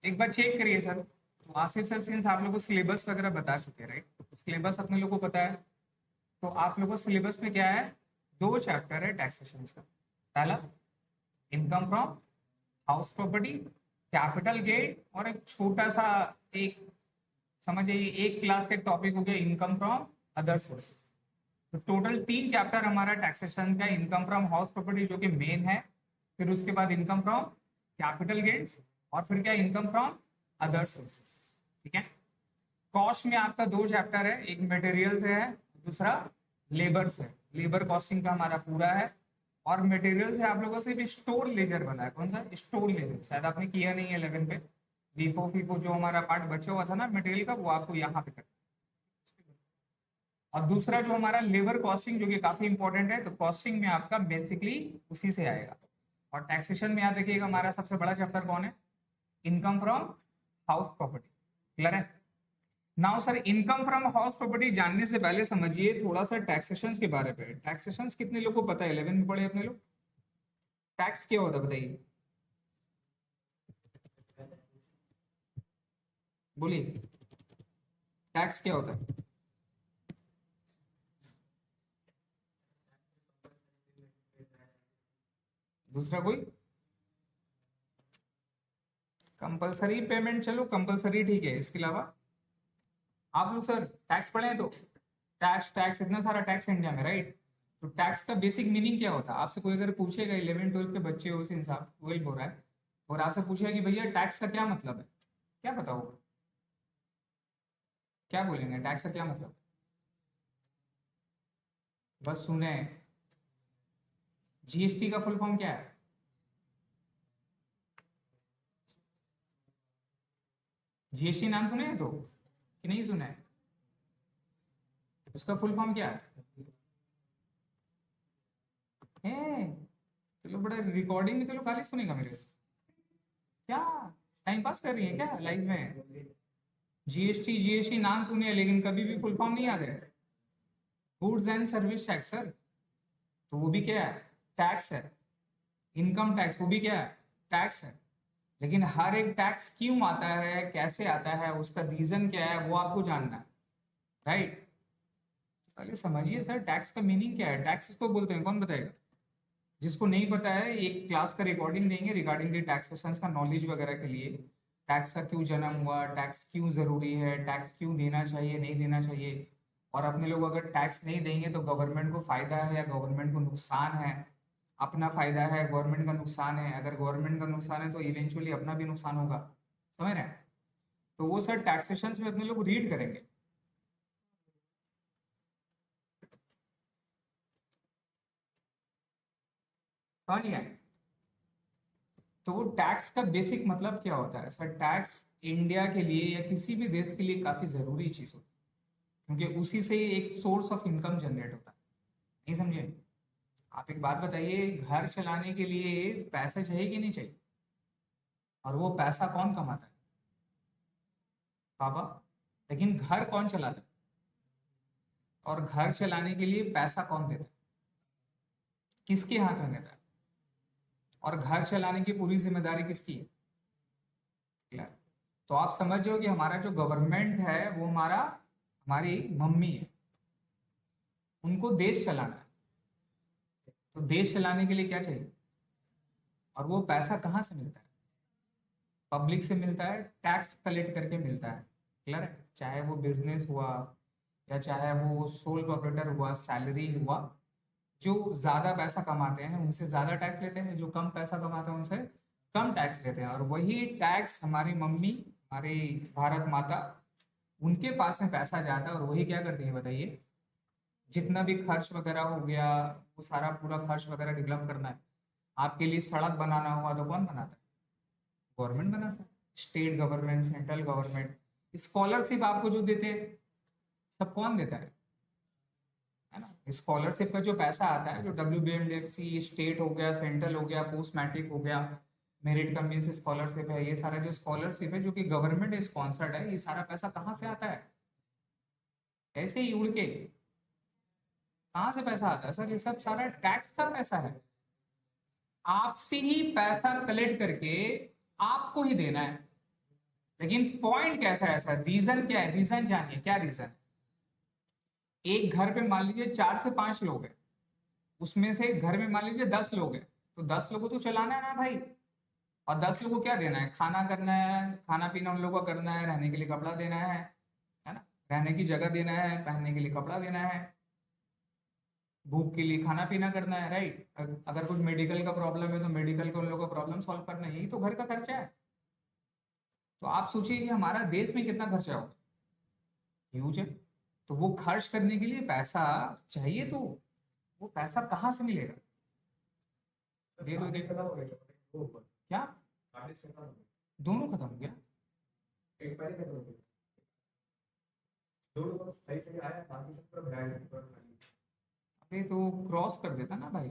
एक बार चेक करिए सर। तो आसिफ सर सिंस आप लोगों को सिलेबस वगैरह बता चुके हैं, राइट? सिलेबस अपने लोगों को पता है। तो आप लोगों को सिलेबस में क्या है, दो चैप्टर है टैक्सेशन का। पहला income from house property, capital gain, और एक छोटा सा एक समझ जाइए एक क्लास का टॉपिक हो गया इनकम फ्रॉम अदर सोर्सेस। तो टोटल तीन चैप्टर हमारा टैक्सेशन का, इनकम फ्रॉम हाउस प्रॉपर्टी जो कि मेन है, फिर उसके बाद इनकम फ्रॉम कैपिटल गेन्स, और फिर क्या इनकम फ्रॉम अदर सोर्सेस। ठीक है। कॉस्ट में आपका दो चैप्टर है, एक मटेरियल से है, दूसरा लेबर से। लेबर कॉस्टिंग का हमारा पूरा है। और मटेरियल से आप लोगों से भी स्टोर लेजर बना है। कौन सा स्टोर लेजर? शायद आपने किया नहीं है 11 पे। वीफो फीफो जो हमारा पार्ट बचा हुआ था ना मटेरियल का, वो आपको यहाँ पे करना। और दूसरा जो हमारा लेबर कॉस्टिंग जो कि काफी इंपॉर्टेंट है, तो कॉस्टिंग में आपका बेसिकली उसी से आएगा। और टैक्सेशन में याद रखिएगा हमारा सबसे बड़ा चैप्टर कौन है, income from house property. Clear है? Now sir income from house property जानने से पहले समझिए थोड़ा सा टैक्सेशन के बारे में। टैक्सेशन कितने लोग को पता है? 11 में पढ़े अपने लोग। टैक्स क्या होता है बताइए, बोलिए। टैक्स क्या होता है? दूसरा कोई? कंपलसरी पेमेंट, चलो कंपलसरी ठीक है। इसके अलावा आप लोग सर टैक्स पढ़े हैं तो टैक्स टैक्स इतना सारा टैक्स है इंडिया में, राइट? तो टैक्स का बेसिक मीनिंग क्या होता है? आपसे कोई अगर पूछेगा, 11 12 के बच्चे हो, सिंस आप 12 हो रहा है, और आपसे पूछेगा कि भैया टैक्स का क्या मतलब है, क्या पता होगा? क्या बोलेंगे टैक्स का क्या मतलब? बस सुने। जीएसटी का फुल फॉर्म क्या है? जीएसटी नाम सुने हैं तो कि नहीं सुना है? उसका फुल फॉर्म क्या है? चलो बड़ा रिकॉर्डिंग में, चलो खाली सुनेगा मेरे से। क्या टाइम पास कर रही है क्या लाइव में? जीएसटी जीएसटी नाम सुने लेकिन कभी भी फुल फॉर्म नहीं याद है। Goods and service tax sir. तो वो भी क्या है? टैक्स है। इनकम टैक्स वो भी क्या है? टैक्स है। लेकिन हर एक टैक्स क्यों आता है, कैसे आता है, उसका रीजन क्या है, वो आपको जानना है, राइट? पहले समझिए सर टैक्स का मीनिंग क्या है, टैक्स को बोलते हैं, कौन बताएगा? जिसको नहीं पता है एक क्लास का रिकॉर्डिंग देंगे रिगार्डिंग द टैक्सेशन का नॉलेज वगैरह के लिए। टैक्स का क्यों जन्म हुआ, टैक्स क्यों जरूरी है, टैक्स क्यों देना चाहिए नहीं देना चाहिए, और अपने लोग अगर टैक्स नहीं देंगे तो गवर्नमेंट को फायदा है या गवर्नमेंट को नुकसान है। अपना फायदा है, गवर्नमेंट का नुकसान है, अगर गवर्नमेंट का नुकसान है तो इवेंचुअली अपना भी नुकसान होगा। समझ रहे हैं? तो वो सर टैक्सेशन में अपने लोग रीड करेंगे। समझ गए? तो टैक्स का बेसिक मतलब क्या होता है सर? टैक्स इंडिया के लिए या किसी भी देश के लिए काफी जरूरी चीज होती है, क्योंकि उसी से ही एक सोर्स ऑफ इनकम जनरेट होता है। नहीं समझे? आप एक बात बताइए, घर चलाने के लिए पैसा चाहिए कि नहीं चाहिए? और वो पैसा कौन कमाता है? पापा। लेकिन घर कौन चलाता है? और घर चलाने के लिए पैसा कौन देता है? किसके हाथ में देता है? और घर चलाने की पूरी जिम्मेदारी किसकी है? क्लियर? तो आप समझ जाओ कि हमारा जो गवर्नमेंट है वो हमारी मम्मी है। उनको देश चलाना है। तो देश चलाने के लिए क्या चाहिए? और वो पैसा कहाँ से मिलता है? पब्लिक से मिलता है, टैक्स कलेक्ट करके मिलता है। क्लियर है? चाहे वो बिजनेस हुआ या चाहे वो सोल प्रोप्राइटर हुआ, सैलरी हुआ। जो ज्यादा पैसा कमाते हैं उनसे ज्यादा टैक्स लेते हैं, जो कम पैसा कमाते हैं उनसे कम टैक्स लेते हैं। और वही टैक्स हमारी मम्मी, हमारी भारत माता, उनके पास में पैसा जाता है और वही क्या करती है बताइए? जितना भी खर्च वगैरह हो गया, वो सारा पूरा खर्च वगैरह डेवलप करना है। आपके लिए सड़क बनाना हुआ तो कौन बनाता है? गवर्नमेंट बनाता है। State government, central government. Scholarship आपको जो देते हैं, सब कौन देता है ना? स्कॉलरशिप का जो पैसा आता है, जो WBMDFC स्टेट हो गया, सेंट्रल हो गया, पोस्ट मैट्रिक हो गया, मेरिट कम मीन्स स्कॉलरशिप है, ये सारा जो स्कॉलरशिप है जो कि गवर्नमेंट स्पॉन्सर्ड है, ये सारा पैसा कहाँ से आता है? ऐसे ही उड़ के कहाँ से पैसा आता है सर? ये सब सारा टैक्स का पैसा है। आपसे ही पैसा कलेक्ट करके आपको ही देना है। लेकिन पॉइंट कैसा है, ऐसा रीजन क्या है, रीजन जानिए क्या रीजन है। एक घर पे मान लीजिए 4 से 5 लोग हैं, उसमें से घर में मान लीजिए 10 लोग हैं, तो 10 लोगों को तो चलाना है ना भाई। और 10 लोगों को क्या देना है, खाना करना है, खाना पीना उन लोगों को करना है, रहने के लिए कपड़ा देना है ना, रहने की जगह देना है, पहनने के लिए कपड़ा देना है, भूख के लिए खाना पीना करना है, राइट। अगर कुछ मेडिकल का प्रॉब्लम है तो मेडिकल का उन लोगों का प्रॉब्लम सॉल्व करना है, यही तो घर का खर्चा है। तो आप सोचिए कि हमारा देश में कितना खर्चा होगा, ह्यूज है। तो वो खर्च करने के लिए पैसा चाहिए, तो वो पैसा कहाँ से मिलेगा। दे दो, दे दो। क्या दोनों खत्म हो गया, अरे तो क्रॉस कर देता ना भाई,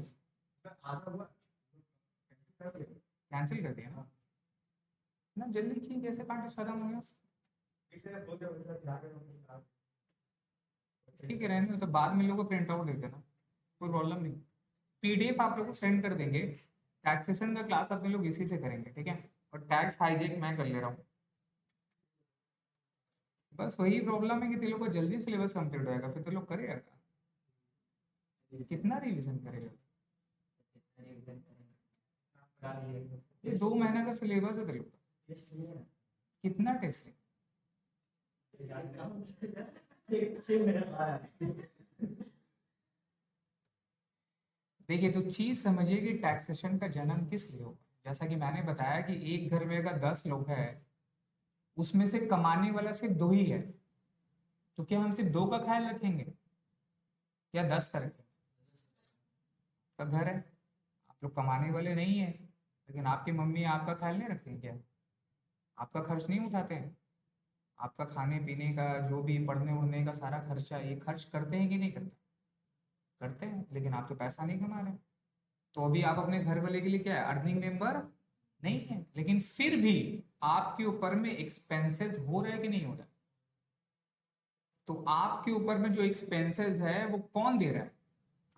कैंसिल कर दिया ना। ना जल्दी की कैसे पार्टी खत्म हो गया, ठीक है रहने दो, तो बाद में लोगों को प्रिंट आउट दे देना, कोई प्रॉब्लम नहीं। पीडीएफ आप लोग को सेंड कर देंगे। टैक्सेशन का क्लास अपने लोग इसी से करेंगे, ठीक है। और टैक्स हाईजेक मैं कर ले रहा हूँ। बस वही प्रॉब्लम है कि ते लोग को जल्दी सिलेबस कंप्लीट होएगा, फिर तो लोग करेगा कितना रिवीजन करेगा। ये 2 महीने का सिलेबस है ते लोग का। कितना टेस्ट है। देखिए तो चीज समझिए कि टैक्सेशन का जन्म किस लिए होगा। जैसा कि मैंने बताया कि एक घर में अगर 10 लोग हैं, उसमें से कमाने वाला सिर्फ 2 ही है, तो क्या हम सिर्फ 2 का ख्याल रखेंगे या 10 का रखेंगे। का घर है, आप लोग कमाने वाले नहीं है, लेकिन आपकी मम्मी आपका ख्याल नहीं रखती हैं क्या, आपका खर्च नहीं उठाते हैं, आपका खाने पीने का जो भी पढ़ने उड़ने का सारा खर्चा ये खर्च करते हैं कि नहीं करते, करते हैं। लेकिन आप तो पैसा नहीं कमा रहे, तो अभी आप अपने घर वाले के लिए क्या है, अर्निंग मेंबर नहीं है, लेकिन फिर भी आपके ऊपर में एक्सपेंसेस हो रहे हैं कि नहीं हो रहा। तो आपके ऊपर में जो एक्सपेंसेस है वो कौन दे रहा है,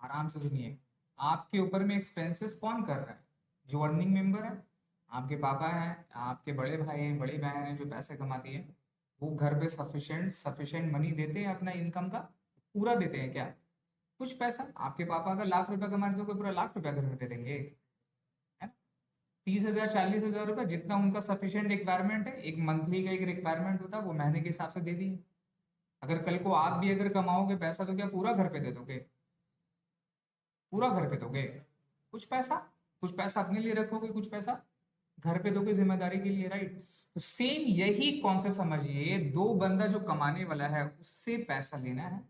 आराम से सुनिए। आपके ऊपर में एक्सपेंसेस कौन कर रहा है, जो अर्निंग मेंबर है, आपके पापा हैं, आपके बड़े भाई हैं, बड़ी बहन है जो पैसे कमाती है। वो घर पे सफिशिएंट सफिशिएंट मनी देते हैं अपना इनकम का, पूरा देते हैं क्या, कुछ पैसा। आपके पापा अगर लाख रुपया कमा रहे तो कोई पूरा लाख रुपया घर में दे देंगे, है ना। 30,000 40,000 रुपया जितना उनका सफिशिएंट रिक्वायरमेंट है, एक मंथली का एक रिक्वायरमेंट होता है, वो महीने के हिसाब से दे दिए। अगर कल को आप भी अगर कमाओगे पैसा तो क्या पूरा घर पे दे दोगे, पूरा घर पे दोगे, कुछ पैसा, कुछ पैसा अपने लिए रखोगे, कुछ पैसा घर पे दोगे जिम्मेदारी के लिए, राइट। तो सेम यही कॉन्सेप्ट समझिए, 2 बंदा जो कमाने वाला है उससे पैसा लेना है,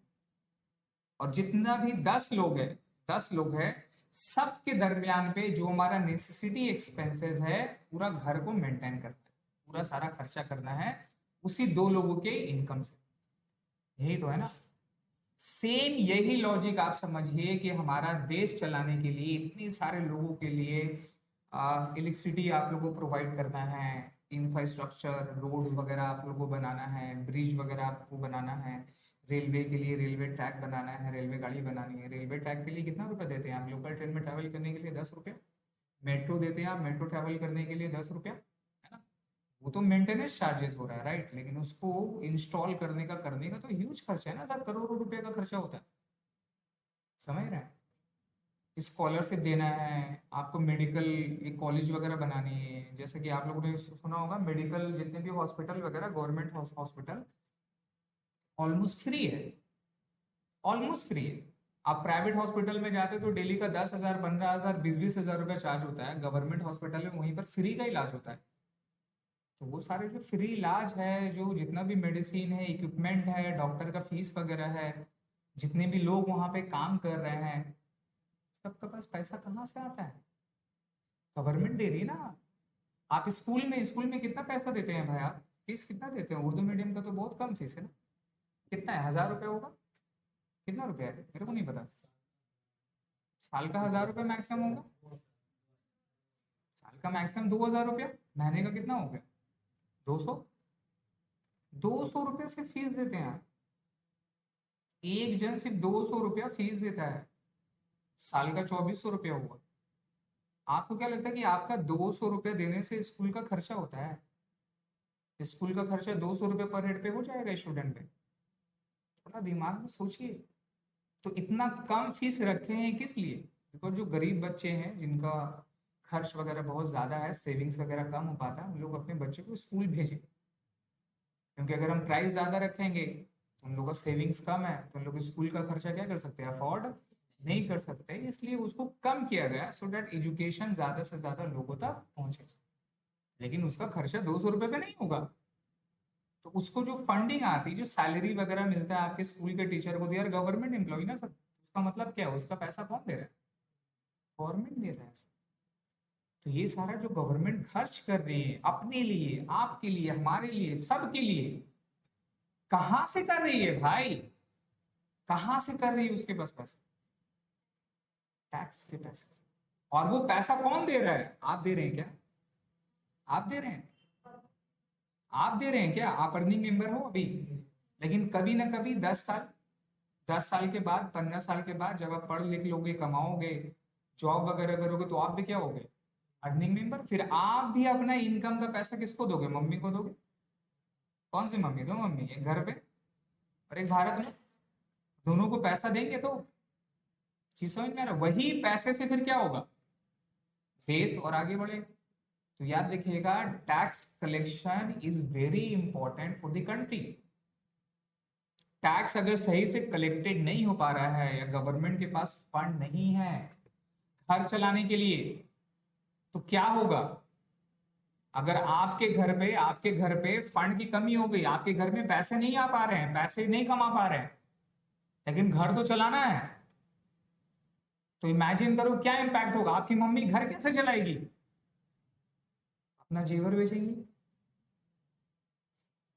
और जितना भी 10 लोग है, 10 लोग है, सबके दरमियान पे जो हमारा नेसेसिटी एक्सपेंसेस है पूरा घर को मेंटेन करना है, पूरा सारा खर्चा करना है उसी 2 लोगों के इनकम से, यही तो है ना। सेम यही लॉजिक आप समझिए कि हमारा देश चलाने के लिए इतने सारे लोगों के लिए इलेक्ट्रिसिटी आप लोगों को प्रोवाइड करना है, इंफ्रास्ट्रक्चर रोड वगैरह आप लोगों को बनाना है, ब्रिज वगैरह आपको बनाना है, रेलवे के लिए रेलवे ट्रैक बनाना है, रेलवे गाड़ी बनानी है। रेलवे ट्रैक के लिए कितना रुपया देते हैं आप, लोकल ट्रेन में ट्रैवल करने के लिए 10 रुपया, मेट्रो देते हैं आप मेट्रो ट्रैवल करने के लिए 10 रुपया, है ना। वो तो मेंटेनेंस चार्जेस हो रहा है, राइट, लेकिन उसको इंस्टॉल करने का तो ह्यूज खर्चा है ना सर, करोड़ों रुपए का खर्चा होता है, समझ रहे हैं। स्कॉलरशिप देना है आपको, मेडिकल एक कॉलेज वगैरह बनानी है, जैसे कि आप लोगों ने सुना होगा मेडिकल जितने भी हॉस्पिटल वगैरह गवर्नमेंट हॉस्पिटल ऑलमोस्ट फ्री है, ऑलमोस्ट फ्री है। आप प्राइवेट हॉस्पिटल में जाते हो तो डेली का 10,000 15,000 20,000 रुपया चार्ज होता है, गवर्नमेंट हॉस्पिटल में वहीं पर फ्री का इलाज होता है। तो वो सारे जो फ्री इलाज है, जो जितना भी मेडिसिन है, इक्विपमेंट है, डॉक्टर का फीस वगैरह है, जितने भी लोग वहां पे काम कर रहे हैं, सबके पास पैसा कहाँ से आता है, गवर्नमेंट दे रही है ना। आप स्कूल में कितना पैसा देते हैं भाई, आप फीस कितना देते हैं, उर्दू मीडियम का तो बहुत कम फीस है ना, कितना है, 1,000 रुपये होगा, कितना रुपया है मेरे को नहीं पता, साल का 1,000 रुपये मैक्सिमम होगा, साल का मैक्सिमम 2,000 रुपया, महीने का कितना हो गया, 200, 200 रुपये से फीस देते हैं आप, एक जन सिर्फ 200 रुपया फीस देता है, साल का 2,400 रुपया हुआ। आपको क्या लगता है कि आपका 200 रुपया देने से स्कूल का खर्चा होता है, स्कूल का खर्चा 200 रुपये पर हेड पे हो जाएगा स्टूडेंट पे। थोड़ा दिमाग में सोचिए। तो इतना कम फीस रखे हैं किस लिए? बिकॉज जो गरीब बच्चे हैं जिनका खर्च वगैरह बहुत ज्यादा है, सेविंग्स वगैरह कम हो पाता है, उन लोग अपने बच्चे को स्कूल भेजें। क्योंकि अगर हम प्राइस ज्यादा रखेंगे तो उन लोग का सेविंग्स कम है, तो उन लोग स्कूल का खर्चा क्या कर सकते हैं, अफोर्ड नहीं कर सकते। इसलिए उसको कम किया गया सो दैट एजुकेशन ज्यादा से ज्यादा लोगों तक पहुंचे। लेकिन उसका खर्चा 200 रुपये पे नहीं होगा। तो उसको जो फंडिंग आती, जो सैलरी वगैरह मिलता है आपके स्कूल के टीचर को, तो यार गवर्नमेंट एम्प्लॉय ना सर, उसका मतलब क्या है, उसका पैसा कौन दे रहा है? गवर्नमेंट दे रहा है। तो ये सारा जो गवर्नमेंट खर्च कर रही है अपने लिए, आपके लिए, हमारे लिए, सबके लिए, कहां से कर रही है भाई? कहां से कर रही है उसके पास पैसा? टैक्स के पैसे से। और वो पैसा कौन दे रहा है? आप दे रहे हैं क्या? आप दे रहे हैं? आप दे रहे हैं क्या? आप अर्निंग मेंबर हो अभी, लेकिन कभी ना कभी 10 साल, 10 साल के बाद, 15 साल के बाद जब आप पढ़ लिख लोगे, कमाओगे, जॉब वगैरह करोगे, तो आप भी क्या होगे? Earning member. फिर आप भी अपना इनकम का पैसा किसको दोगे? मम्मी को दोगे। कौन सी मम्मी? दो मम्मी, एक घर पे और एक भारत में, दोनों को पैसा देंगे तो चीज समझ में आ रहा है? वही पैसे से फिर क्या होगा? देश और आगे बढ़ेगा। तो याद रखिएगा, tax collection is very important for the country. Tax अगर सही से कलेक्टेड नहीं हो पा रहा है या गवर्नमेंट के पास फंड नहीं है घर चलाने के लिए, तो क्या होगा? अगर आपके घर पे फंड की कमी हो गई, आपके घर में पैसे नहीं आ पा रहे हैं, पैसे नहीं कमा पा रहे हैं, लेकिन घर तो चलाना है, तो इमेजिन करो क्या इंपैक्ट होगा। आपकी मम्मी घर कैसे चलाएगी? अपना जेवर बेचेंगी।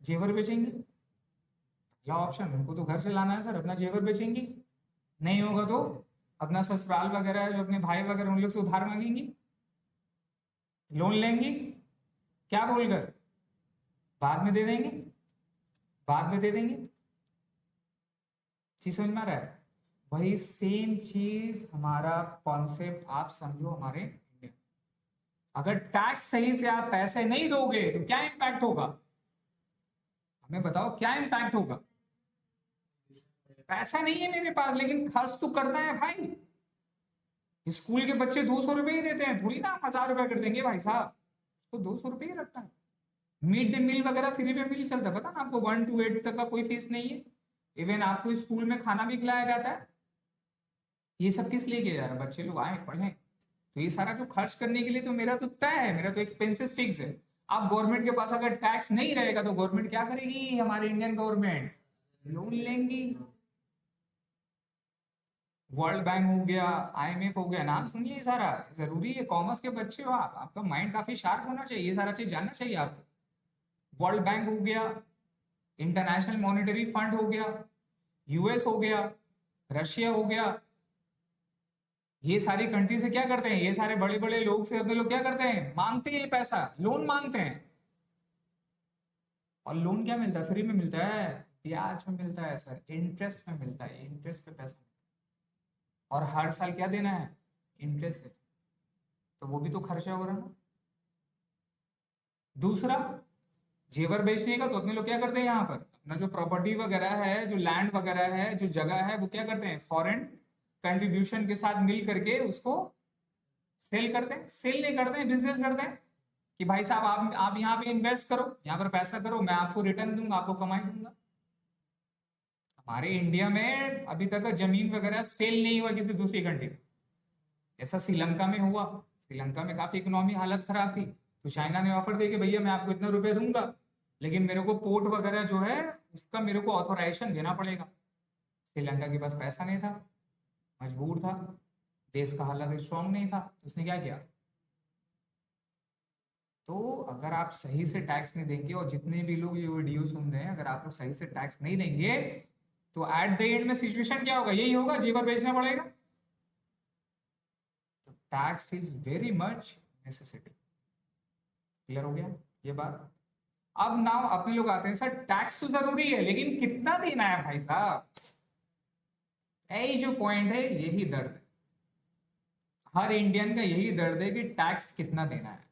जेवर बेचेंगी, पहला ऑप्शन। उनको तो घर चलाना है सर, अपना जेवर बेचेंगी। नहीं होगा तो अपना ससुराल वगैरह, जो अपने भाई वगैरह, उन लोग से उधार मांगेंगी, लोन लेंगी। क्या बोलकर? बाद में दे देंगे, बाद में दे देंगे। चीज समझ में आ रहा है? वही सेम चीज हमारा कॉन्सेप्ट आप समझो हमारे इंडिया। अगर टैक्स सही से आप पैसे नहीं दोगे तो क्या इंपैक्ट होगा? हमें बताओ क्या इंपैक्ट होगा? पैसा नहीं है मेरे पास, लेकिन खर्च तो करना है भाई। स्कूल के बच्चे 200 रुपए ही देते हैं, थोड़ी ना 1000 रुपए कर देंगे भाई साहब। तो 200 रुपए ही रखता है। मिड डे मील वगैरह फ्री में मिल चलता है, पता ना आपको, 1 to 8 तक का कोई फीस नहीं है। इवन आपको स्कूल में खाना भी खिलाया जाता है। ये सब किस लिए किया जा रहा है? बच्चे लोग आए पढ़ें। तो ये सारा जो खर्च करने के लिए तो मेरा तो तय है, मेरा तो एक्सपेंसेस फिक्स है। अब गवर्नमेंट के पास अगर टैक्स नहीं रहेगा तो गवर्नमेंट क्या करेगी? हमारी इंडियन गवर्नमेंट लोन लेंगी। वर्ल्ड बैंक हो गया, आईएमएफ हो गया, नाम सुनिए। ये सारा जरूरी है, कॉमर्स के बच्चे हो आप, आपका माइंड काफी शार्प होना चाहिए, ये सारा चीज जानना चाहिए आपको। वर्ल्ड बैंक हो गया, इंटरनेशनल मॉनेटरी फंड हो गया, यूएस हो गया, रशिया हो गया। ये सारी कंट्री से क्या करते हैं? ये सारे बड़े बड़े लोग से अपने लोग क्या करते हैं? मांगते हैं पैसा, लोन मांगते हैं। और लोन क्या मिलता है? फ्री में मिलता है? ब्याज में मिलता है सर, इंटरेस्ट में मिलता है, इंटरेस्ट पे पैसा। और हर साल क्या देना है? इंटरेस्ट देना। तो वो भी तो खर्चा हो रहा है ना। दूसरा, जेवर बेचने का तो अपने लोग क्या करते हैं, यहाँ पर अपना जो प्रॉपर्टी वगैरह है, जो लैंड वगैरह है, जो जगह है, वो क्या करते हैं? फॉरेन कंट्रीब्यूशन के साथ मिल करके उसको सेल करते हैं। सेल नहीं करते हैं, बिजनेस करते हैं कि भाई साहब आप यहाँ पे इन्वेस्ट करो, यहाँ पर पैसा करो, मैं आपको रिटर्न दूंगा, आपको कमाई दूंगा। हमारे इंडिया में अभी तक जमीन वगैरह सेल नहीं हुआ किसी दूसरी कंट्री में। ऐसा श्रीलंका में हुआ। श्रीलंका में काफी इकोनॉमी हालत खराब थी, तो चाइना ने ऑफर दिया कि भैया मैं आपको इतना रुपए दूंगा, लेकिन मेरे को पोर्ट वगैरह जो है उसका मेरे को ऑथोराइजेशन देना पड़ेगा। श्रीलंका के पास पैसा नहीं था, मजबूर था, देश का हालत स्ट्रांग नहीं था, तो उसने क्या किया? तो अगर आप सही से टैक्स नहीं देंगे, और जितने भी लोग ये वीडियो सुन रहे हैं, अगर आप लोग सही से टैक्स नहीं देंगे, तो एट द एंड में सिचुएशन क्या होगा? यही होगा, जेवर बेचना पड़ेगा। तो tax is very much necessity. Clear हो गया ये बात? अब नाउ अपने लोग आते हैं, सर टैक्स तो जरूरी है, लेकिन कितना देना है भाई साहब? यही जो पॉइंट है, यही दर्द है। हर इंडियन का यही दर्द है कि टैक्स कितना देना है।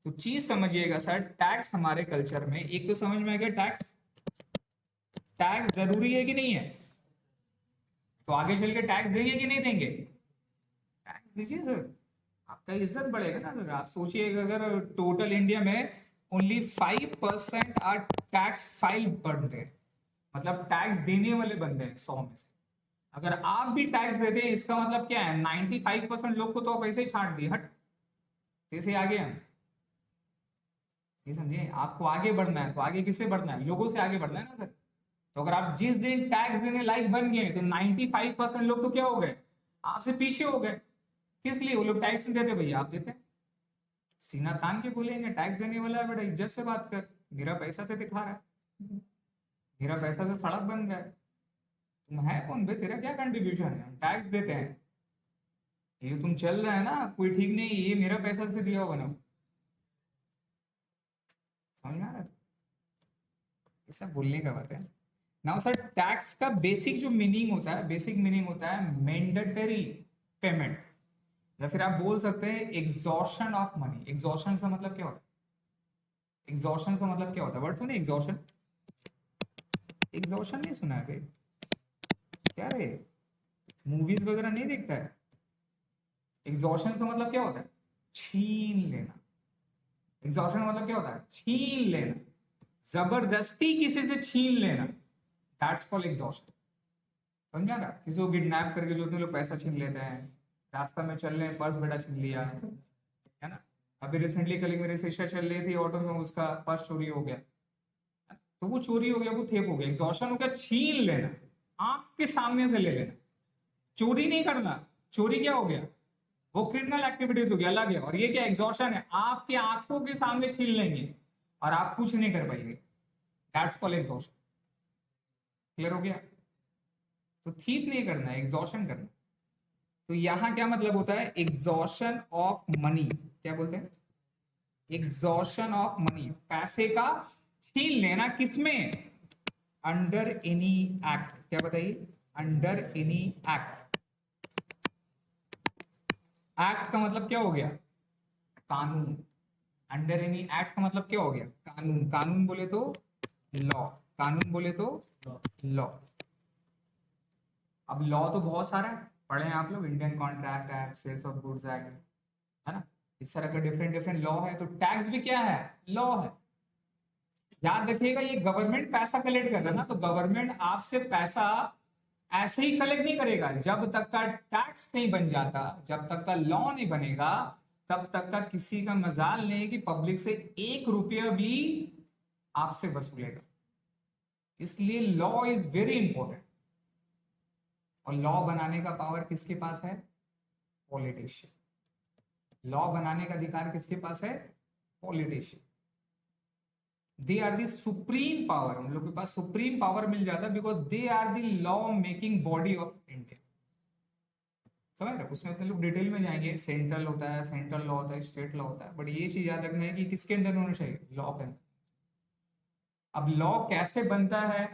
तो चीज समझिएगा सर, टैक्स हमारे कल्चर में, एक तो समझ में आ गया टैक्स, टैक्स जरूरी है कि नहीं है? तो आगे चल के टैक्स देंगे कि नहीं देंगे? टैक्स दीजिए सर, आपका इज्जत बढ़ेगा ना सर। आप सोचिए अगर टोटल इंडिया में ओनली 5% आर टैक्स फाइल बनते हैं, मतलब टैक्स देने वाले बंदे हैं 100 में से, अगर आप भी टैक्स देते हैं इसका मतलब क्या है, 95% लोग को तो आप ऐसे ही छांट दिए, हट कैसे आगे हम, ये समझिए। आपको आगे बढ़ना है तो आगे किससे बढ़ना है, लोगों से आगे बढ़ना है ना सर। तो अगर आप जिस दिन टैक्स देने लायक बन गए तो 95% लोग तो क्या हो गए, आपसे पीछे हो गए। किस लिए? वो लोग टैक्स नहीं देते, भैया आप देते हैं। सीना तान के बोलेंगे टैक्स देने वाला है, बेटा इज्जत से बात कर, मेरा पैसा से दिखा रहा है, मेरा पैसा से सड़क बन गया है, तुम है कौन बे, तेरा क्या कंट्रीब्यूशन है, हम टैक्स देते हैं, ये तुम चल रहा है ना कोई ठीक नहीं, ये मेरा पैसा से दिया हुआ ना। समझ में आ रहा है? ये सब बोलने का बात है। नाउ सर, टैक्स का बेसिक जो मीनिंग होता है, बेसिक मीनिंग होता है मैंडेटरी पेमेंट, या फिर आप बोल सकते हैं एग्जॉर्शन ऑफ मनी। एग्जॉर्शन का मतलब क्या होता है? एग्जॉर्शन का मतलब क्या होता है? वर्ड सुने एग्जॉर्शन, एग्जॉर्शन नहीं सुना है भाई? क्या रे, मूवीज वगैरह नहीं देखता है? एग्जॉर्शन का मतलब क्या होता है? छीन लेना। एग्जॉर्शन का मतलब क्या होता है? छीन लेना, जबरदस्ती किसी से छीन लेना, दैट्स कॉल्ड एग्जॉर्शन। समझा ना? किसी को किडनैप करके जो लोग पैसा छीन लेते हैं, रास्ता में चल रहे हैं पर्स बेटा छीन लिया है ना। अभी रिसेंटली कल मेरी सिस्टर चल रही थी ऑटो में, उसका पर्स चोरी हो गया, तो वो चोरी हो गया, वो थेप हो गया। एग्जॉर्शन हो गया छीन लेना, आंख के सामने से ले लेना। चोरी नहीं करना, चोरी क्या हो गया, वो क्रिमिनल एक्टिविटीज हो गया, अलग है। और ये क्या एग्जॉर्शन है, आपके आंखों के सामने छीन लेंगे और आप कुछ नहीं कर पाएंगे, दैट्स कॉल्ड एग्जॉर्शन। क्लियर हो गया? तो थीप नहीं करना है, एग्जॉर्शन करना। तो यहां क्या मतलब होता है, एग्जॉर्शन ऑफ मनी, क्या बोलते हैं? एग्जॉर्शन ऑफ मनी, पैसे का छीन लेना, किसमें? Under any act. क्या बताइए? Under any act. एक्ट का मतलब क्या हो गया? कानून। अंडर एनी एक्ट का मतलब क्या हो गया? कानून। कानून बोले तो लॉ, कानून बोले तो लॉ। अब लॉ तो बहुत सारा है, पढ़े हैं आप लोग, Indian contract act, sales of goods act, है ना, इस तरह का डिफरेंट डिफरेंट लॉ है। तो टैक्स भी क्या है? लॉ है। याद रखिएगा, ये गवर्नमेंट पैसा कलेक्ट कर रहा है ना, तो गवर्नमेंट आपसे पैसा ऐसे ही कलेक्ट नहीं करेगा। जब तक का टैक्स नहीं बन जाता, जब तक का लॉ नहीं बनेगा, तब तक का किसी का मजाल नहीं कि पब्लिक से 1 रुपया भी आपसे वसूलेगा। इसलिए लॉ इज वेरी इंपॉर्टेंट। और लॉ बनाने का पावर किसके पास है? पॉलिटिशियन। लॉ बनाने का अधिकार किसके पास है? Politician. They are the supreme power, उन लोग के पास सुप्रीम पावर मिल जाता है, because they are the law making body of India. समझ रहे? उसमें अपने लोग डिटेल में जाएंगे, सेंट्रल होता है, सेंट्रल लॉ होता है, स्टेट लॉ होता है, बट ये चीज याद रखना है कि किसके अंदर होना चाहिए? लॉ के अंदर। अब लॉ कैसे बनता है,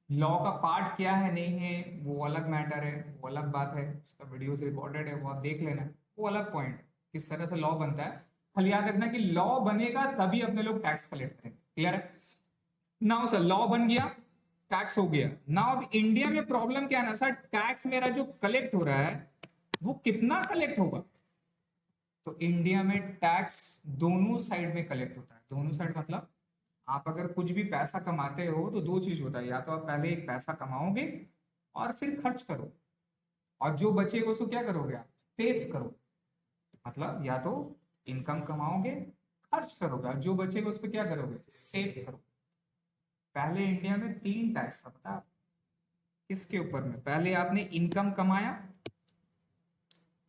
लॉ का पार्ट क्या है नहीं है, वो अलग मैटर है, वो अलग बात है, उसका वीडियो से रिकॉर्डेड है, वो आप देख लेना, वो अलग पॉइंट। किस तरह से लॉ बनता है, खाली याद रखना कि लॉ बनेगा तभी अपने लोग टैक्स कलेक्ट करेंगे। क्लियर है? नाउ सर, लॉ बन गया, टैक्स हो गया। नाउ अब इंडिया में प्रॉब्लम क्या है ना सर, टैक्स मेरा जो कलेक्ट हो रहा है वो कितना कलेक्ट होगा? तो इंडिया में टैक्स दोनों साइड में कलेक्ट होता है। दोनों साइड मतलब आप अगर कुछ भी पैसा कमाते हो तो दो चीज होता है, या तो आप पहले एक पैसा कमाओगे और फिर खर्च करो, और जो बचेगा उसको क्या करोगे आप? सेव करो। मतलब या तो इनकम कमाओगे, खर्च करोगे, और जो बचेगा उस पर क्या करोगे? सेव करो। पहले इंडिया में 3 टैक्स था, पता है? किसके ऊपर में? पहले आपने इनकम कमाया,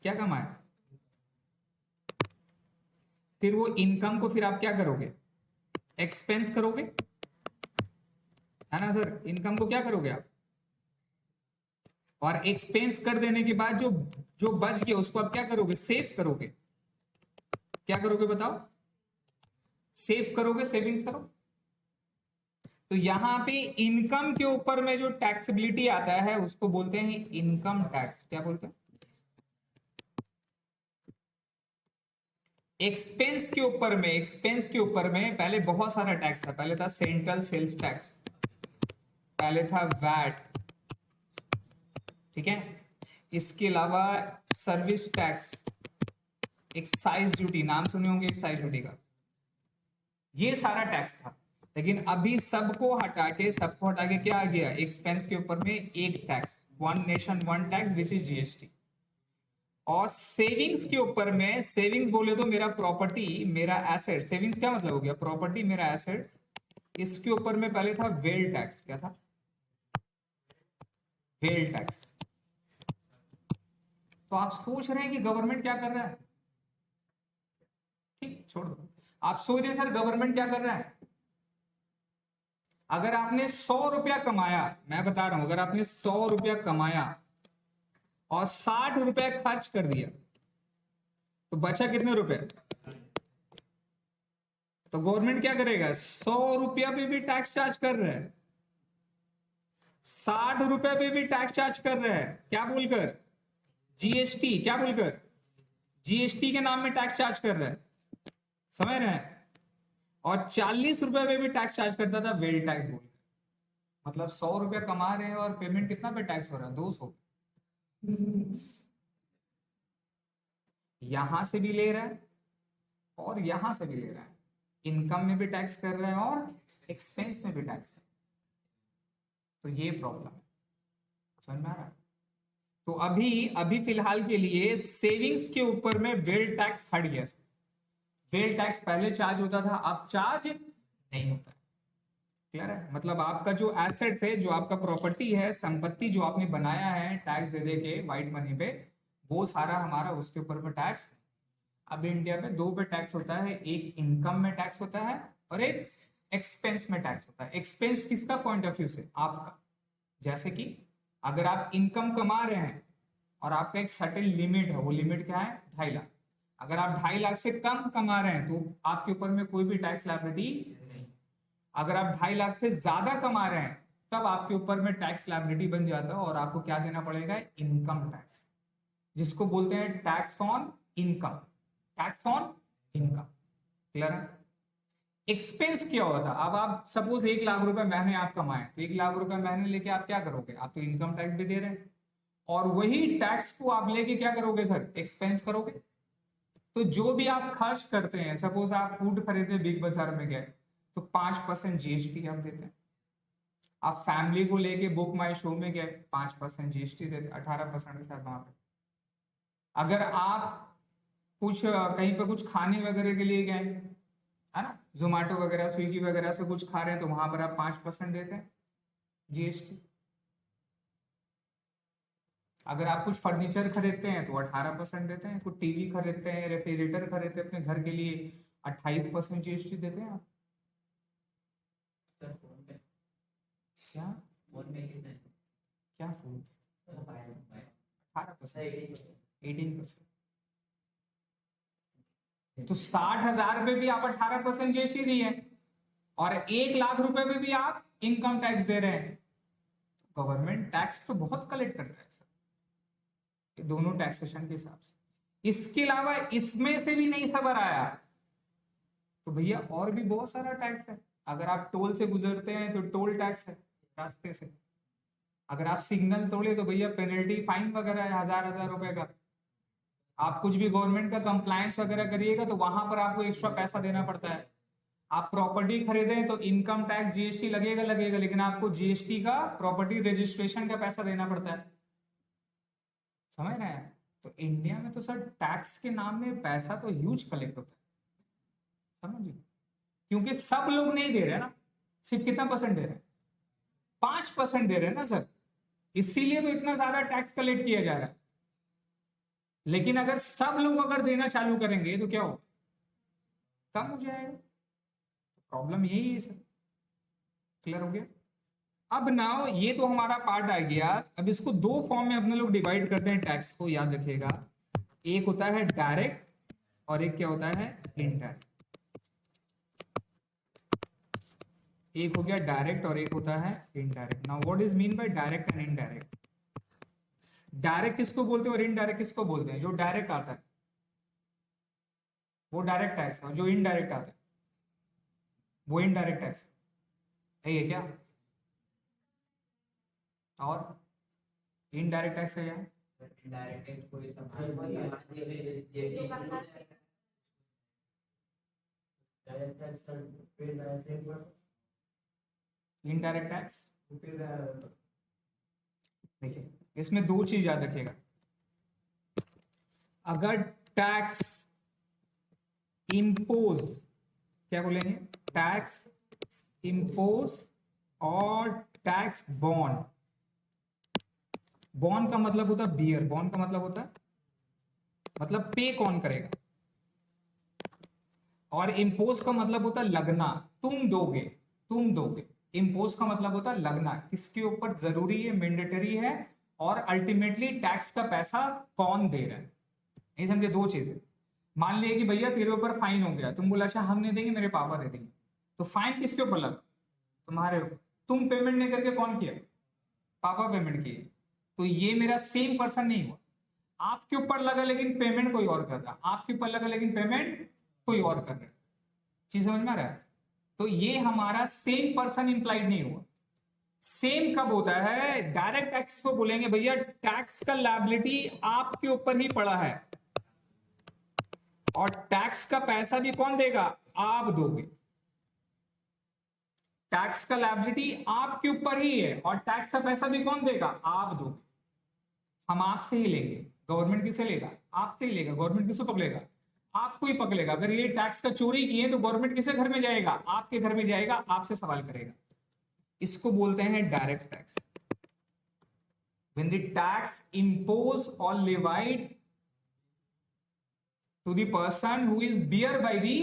क्या कमाया? फिर वो इनकम को फिर आप क्या करोगे? एक्सपेंस करोगे, है ना सर? इनकम को क्या करोगे आप? और एक्सपेंस कर देने के बाद जो जो बच गया उसको आप क्या करोगे? सेव करोगे। क्या करोगे बताओ? सेव करोगे, सेविंग्स करो। तो यहां पे इनकम के ऊपर में जो टैक्सेबिलिटी आता है उसको बोलते हैं इनकम टैक्स। क्या बोलते हैं? एक्सपेंस के ऊपर में पहले बहुत सारा टैक्स था। पहले था सेंट्रल सेल्स टैक्स, पहले था वैट, ठीक है। इसके अलावा सर्विस टैक्स, एक्साइज ड्यूटी, नाम सुने होंगे एक्साइज ड्यूटी का, ये सारा टैक्स था। लेकिन अभी सबको हटा के क्या आ गया, एक्सपेंस के ऊपर में एक tax, one nation one tax which is GST. और सेविंग्स के ऊपर में, सेविंग्स बोले तो मेरा प्रॉपर्टी मेरा एसेट, सेविंग्स क्या मतलब हो गया, प्रॉपर्टी मेरा एसेट्स, इसके ऊपर में पहले था वेल टैक्स। क्या था, वेल टैक्स। तो आप सोच रहे हैं कि गवर्नमेंट क्या कर रहा है, ठीक छोड़ दो, आप सोच रहे सर गवर्नमेंट क्या कर रहा है। अगर आपने 100 रुपया कमाया, मैं बता रहा हूं, अगर आपने 100 रुपया कमाया और 60 रुपया खर्च कर दिया, तो बचा कितने रुपए। तो गवर्नमेंट क्या करेगा, 100 रुपया पे भी टैक्स चार्ज कर रहा है, 60 रुपए पे भी टैक्स चार्ज कर रहा है, क्या बोलकर, जीएसटी, क्या बोलकर, जीएसटी के नाम में टैक्स चार्ज कर रहा है, समझ रहे हैं। और 40 रुपए पे भी टैक्स चार्ज करता था, वेल टैक्स बोलकर। मतलब 100 रुपया कमा रहे हैं और पेमेंट कितना पे टैक्स हो रहा है, 200। यहां से भी ले रहा है और यहां से भी ले रहा है, इनकम में भी टैक्स कर रहे हैं और एक्सपेंस में भी टैक्स कर रहे हैं। तो ये प्रॉब्लम है, समझ में आ रहा है। तो अभी अभी फिलहाल के लिए सेविंग्स के ऊपर में वेल टैक्स हट गया। वेल टैक्स पहले चार्ज होता था, अब चार्ज नहीं होता। क्लियर है, मतलब आपका जो एसेट है, जो आपका प्रॉपर्टी है, संपत्ति जो आपने बनाया है टैक्स दे दे के व्हाइट मनी पे, वो सारा हमारा उसके ऊपर में टैक्स। अब इंडिया में दो पे टैक्स होता है, एक इनकम में टैक्स होता है और एक एक्सपेंस में टैक्स होता है। एक्सपेंस किसका पॉइंट ऑफ व्यू से, आपका। जैसे कि अगर आप इनकम कमा रहे हैं और आपका एक सर्टेन लिमिट है, वो लिमिट क्या है, 2.5 लाख। अगर आप 2.5 लाख से कम कमा रहे हैं तो आपके ऊपर में कोई भी टैक्स लायबिलिटी नहीं। अगर आप 2.5 लाख से ज्यादा कमा रहे हैं तब आपके ऊपर में टैक्स लायबिलिटी बन जाता है और आपको क्या देना पड़ेगा, इनकम टैक्स, जिसको बोलते हैं tax on income, tax on income. Clear है। एक्सपेंस क्या होता है, अब आप सपोज 1 लाख रुपए महीने आप कमाए, तो 1 लाख रुपए महीने लेके आप क्या करोगे, आप तो इनकम टैक्स भी दे रहे हैं और वही टैक्स को आप लेके क्या करोगे सर, एक्सपेंस करोगे। तो जो भी आप खर्च करते हैं, सपोज आप फूड खरीदे बिग बाजार में गए, तो 5% जीएसटी आप देते हैं। आप फैमिली को लेके बुक माई शो में गए, 5% जीएसटी देते, 18% के साथ वहां पे। अगर आप कुछ कहीं पर कुछ खाने वगैरह के लिए गए, है ना, जोमेटो वगैरह स्विगी वगैरह से कुछ खा रहे हैं, तो वहां पर आप 5% देते हैं जीएसटी। अगर आप कुछ फर्नीचर खरीदते हैं तो 18% देते हैं, कुछ टीवी खरीदते हैं, रेफ्रिजरेटर खरीदते हैं अपने घर के लिए, 28% जीएसटी देते हैं आप। क्या क्या फूड, 18%, 18%। तो 60,000 पे भी आप 18% जीएसटी दिए और 1 लाख रुपए पे भी आप इनकम टैक्स दे रहे हैं। गवर्नमेंट टैक्स तो बहुत कलेक्ट करता है सर, दोनों टैक्सेशन के हिसाब से। इसके अलावा इसमें से भी नहीं सबर आया तो भैया और भी बहुत सारा टैक्स है। अगर आप टोल से गुजरते हैं तो टोल टैक्स है रास्ते से। अगर आप सिग्नल तोड़े तो भैया पेनल्टी फाइन वगैरह है, 1000 रुपए का। आप कुछ भी गवर्नमेंट का कंप्लायंस वगैरह करिएगा तो वहां पर आपको एक्स्ट्रा पैसा देना पड़ता है। आप प्रॉपर्टी खरीदें तो इनकम टैक्स जीएसटी लगेगा लगेगा, लेकिन आपको जीएसटी का प्रॉपर्टी रजिस्ट्रेशन का पैसा देना पड़ता है। समझ रहे हैं। तो इंडिया में तो सर टैक्स के नाम में पैसा तो ह्यूज कलेक्ट होता है, समझिए। क्योंकि सब लोग नहीं दे रहे ना, सिर्फ कितना परसेंट दे रहे हैं, 5% दे रहे हैं ना सर, इसीलिए तो इतना ज्यादा टैक्स कलेक्ट किया जा रहा है। लेकिन अगर सब लोग अगर देना चालू करेंगे तो क्या होगा, कम हो जाएगा। प्रॉब्लम यही है सर। क्लियर हो गया। अब नाउ ये तो हमारा पार्ट आ गया। अब इसको दो फॉर्म में अपने लोग डिवाइड करते हैं टैक्स को, याद रखिएगा। एक होता है डायरेक्ट और एक क्या होता है, इनडायरेक्ट। एक हो गया डायरेक्ट और एक होता है indirect. Now what is mean by direct and indirect. Direct किसको बोलते हैं और इनडायरेक्ट किसको बोलते हैं, जो डायरेक्ट आता है। वो डायरेक्ट टैक्स है। जो इनडायरेक्ट आता है वो इनडायरेक्ट टैक्स है ये क्या? और इनडायरेक्ट टैक्स है क्या? डायरेक्ट टैक्स कोई जैसे direct tax paid by same person, indirect tax paid देखिए, इसमें दो चीज याद रखिएगा। अगर टैक्स इम्पोज, क्या बोलेंगे, टैक्स इम्पोज और टैक्स बॉन्ड। बॉन्ड का मतलब होता है बियर, बॉन्ड का मतलब होता है मतलब पे कौन करेगा, और इम्पोज का मतलब होता है लगना, तुम दोगे, तुम दोगे। इम्पोज का मतलब होता है लगना, किसके ऊपर जरूरी है, मैंडेटरी है, और अल्टीमेटली टैक्स का पैसा कौन दे रहा है। नहीं समझे? दो चीजें। मान लिया कि भैया तेरे ऊपर फाइन हो गया, तुम बोला अच्छा हम नहीं देंगे, मेरे पापा दे देंगे, तो फाइन किसके ऊपर लगा? तुम्हारे ऊपर। तुम पेमेंट नहीं करके कौन किया? पापा पेमेंट किए। तो ये मेरा सेम पर्सन नहीं हुआ। आपके ऊपर लगा लेकिन पेमेंट कोई और कर रहा, आपके ऊपर लगा लेकिन पेमेंट कोई और कर रहा है। चीज समझ में आ रहा है? तो ये हमारा सेम पर्सन इंप्लाइड नहीं हुआ। सेम कब होता है? डायरेक्ट टैक्स को बोलेंगे भैया टैक्स का लायबिलिटी आपके ऊपर ही पड़ा है, और टैक्स का पैसा भी कौन देगा? आप दोगे। टैक्स का लायबिलिटी आपके ऊपर ही है, और टैक्स का पैसा भी कौन देगा? आप दोगे। हम आपसे ही लेंगे। गवर्नमेंट किसे लेगा? आपसे ही लेगा। गवर्नमेंट किसको पकड़ेगा? आपको ही पकड़ेगा। अगर ये टैक्स का चोरी किए तो गवर्नमेंट किसे घर में जाएगा? आपके घर में जाएगा, आपसे सवाल करेगा। इसको बोलते हैं direct tax. When the tax imposed or levied to the person who is bear by the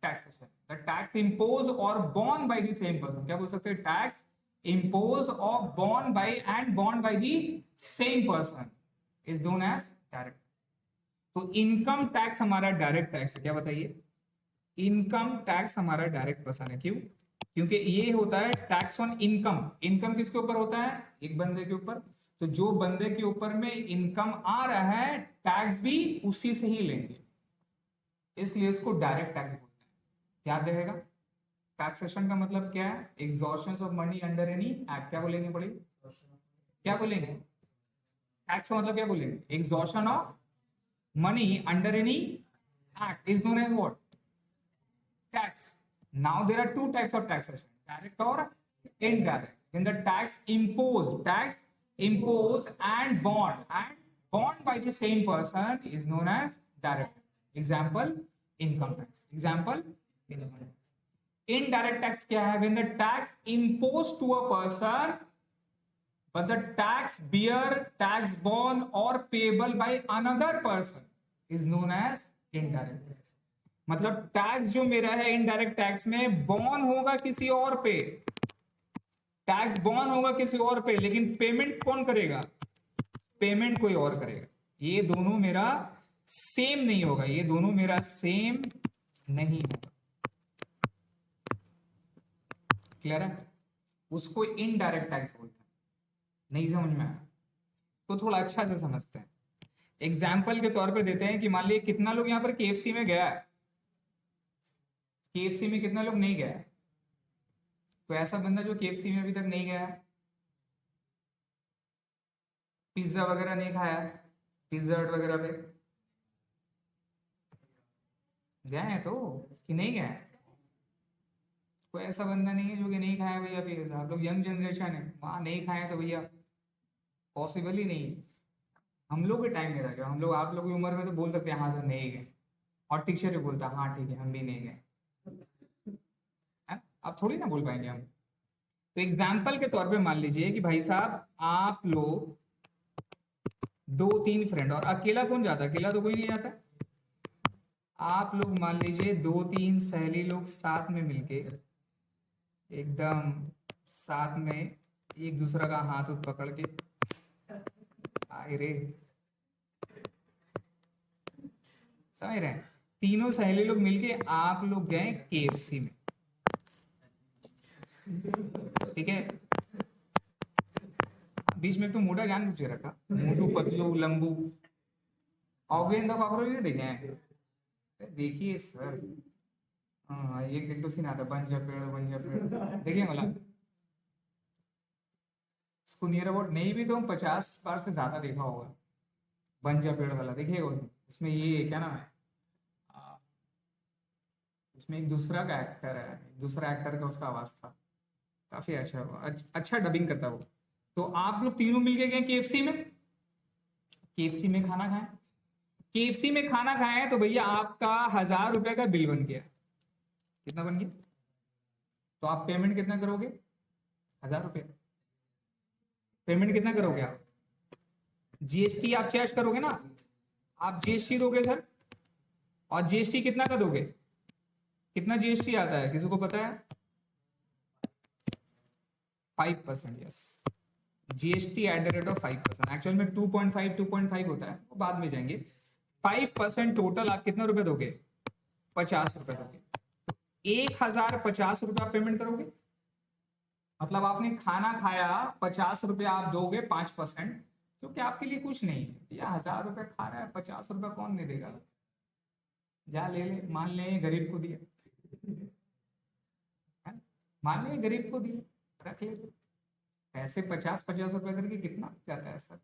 taxation, the tax imposed or borne by the same person, क्या बोल सकते हैं? Tax imposed or borne by and borne by the same person is known as direct। तो income tax हमारा direct tax है, क्या बताइए? Income tax हमारा डायरेक्ट पर्सन है। क्यों? क्योंकि ये होता है टैक्स ऑन इनकम। इनकम किसके ऊपर होता है? एक बंदे के ऊपर। तो जो बंदे के ऊपर में इनकम आ रहा है, टैक्स भी उसी से ही लेंगे, इसलिए इसको डायरेक्ट टैक्स बोलते हैं। याद रहेगा? टैक्सेशन का मतलब क्या है? Exhaustion of money under any act. क्या बोलेंगे बड़ी? क्या बोलेंगे? टैक्स का मतलब क्या बोलेंगे? Exhaustion of money under any act is known as what? Tax. Now there are two types of taxation, direct or indirect. When the tax imposed and bond by the same person is known as direct tax. Example, income tax. Example, income tax. Indirect tax क्या है? When the tax imposed to a person but the tax bear, tax borne or payable by another person is known as indirect tax। मतलब tax जो मेरा है indirect tax में born होगा किसी और पे, टैक्स बॉर्न होगा किसी और पे, लेकिन पेमेंट कौन करेगा? पेमेंट कोई और करेगा। ये दोनों मेरा सेम नहीं होगा, ये दोनों मेरा सेम नहीं होगा। क्लियर है? उसको इनडायरेक्ट टैक्स बोलते हैं। नहीं समझ में आया तो थोड़ा अच्छा से समझते हैं। एग्जाम्पल के तौर पे देते हैं कि मान लीजिए कितना लोग यहां पर केएफसी में गया है? केएफसी में कितना लोग नहीं गया है? तो ऐसा बंदा जो केएफसी में अभी तक नहीं गया है, पिज्जा वगैरह नहीं खाया है, पिज्जा हट वगैरह पे गए हैं तो कि नहीं गए? कोई ऐसा बंदा नहीं है जो कि नहीं खाया भैया पिज्जा। आप लोग यंग जनरेशन है, वहां नहीं खाए तो भैया पॉसिबल ही नहीं। हम लोग के टाइम में था क्या? हम लोग आप लोग की उम्र में तो बोल सकते हैं हाँ सर नहीं गए, और टीचर भी बोलता हाँ ठीक है हम भी नहीं गए। आप थोड़ी ना बोल पाएंगे हम। तो एग्जाम्पल के तौर पे मान लीजिए कि भाई साहब आप लोग दो तीन फ्रेंड, और अकेला कौन जाता? अकेला तो कोई नहीं जाता। आप लोग मान लीजिए दो तीन सहेली लोग साथ में मिलके एकदम साथ में एक दूसरा का हाथ उठ पकड़ के आए रे, समझ रहे हैं? तीनों सहेली लोग मिलके आप लोग गए केएफसी में, ठीक है? बीच में एक तो मोटा जान पूछे रखा, मोटू पतलू लंबू, ऑगे इन द कॉकरोच नहीं देखे हैं? देखिए सर, हाँ एक तो सीन आता है, बन जा पेड़, देखिए मतलब इसको नियर अबाउट नहीं भी तो 50 बार से ज्यादा देखा होगा। बन जा पेड़ वाला देखिएगा, उसमें ये क्या नाम है, आ, उसमें एक दूसरा का एक्टर है, दूसरा एक्टर का उसका आवाज था, काफी अच्छा वो अच्छा डबिंग करता है वो। तो आप लोग तीनों मिलके गए केएफसी में, केएफसी में खाना खाएं, केएफसी में खाना खाएं तो भैया आपका 1000 रुपए का बिल बन गया। कितना बन गया? तो आप पेमेंट कितना करोगे? 1000 रुपये। पेमेंट कितना करोगे आप? जीएसटी आप चार्ज करोगे ना, आप जीएसटी दोगे सर, और जीएसटी कितना का दोगे? कितना जीएसटी आता है, किसी को पता है? 5%, yes. GST at the rate of 5%, actual में 2.5 होता है, वो बाद में जाएंगे। 5% टोटल आप कितना रुपए दोगे? 50 रुपए दोगे। 1050 रुपया पेमेंट करोगे, मतलब आपने खाना खाया, 50 रुपया आप दोगे 5%, जो कि आपके लिए कुछ नहीं है। या 1000 रुपया खा रहा है, 50 रुपया कौन दे देगा? जा ले ले, मान ले गरीब को दिया, है? मान ले गरीब को दिया, रख ले। पैसे 50-50 रुपया करके कितना जाता है सर?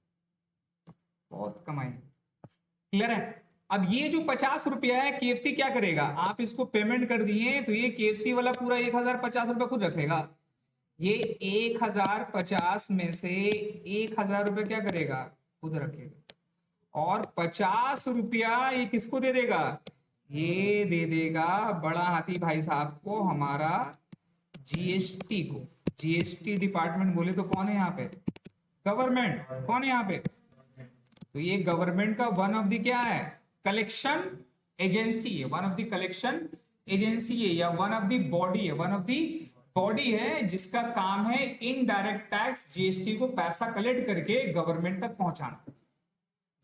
बहुत कमाई। क्लियर है? अब ये जो 50 रुपया है, केएफसी क्या करेगा, आप इसको पेमेंट कर दिए तो ये केएफसी वाला पूरा 1050 रुपया खुद रखेगा। ये 1050 में से 1000 रुपये क्या करेगा? खुद रखेगा। और 50 रुपया ये किसको दे देगा? ये दे देगा बड़ा हाथी भाई साहब को, हमारा जीएसटी को। जीएसटी डिपार्टमेंट बोले तो कौन है यहाँ पे? गवर्नमेंट। कौन है यहाँ पे? तो ये गवर्नमेंट का वन ऑफ द क्या है? कलेक्शन एजेंसी है, one of the collection agency है, या वन ऑफ द बॉडी है, वन ऑफ द बॉडी है जिसका काम है इनडायरेक्ट टैक्स जीएसटी को पैसा कलेक्ट करके गवर्नमेंट तक पहुंचाना।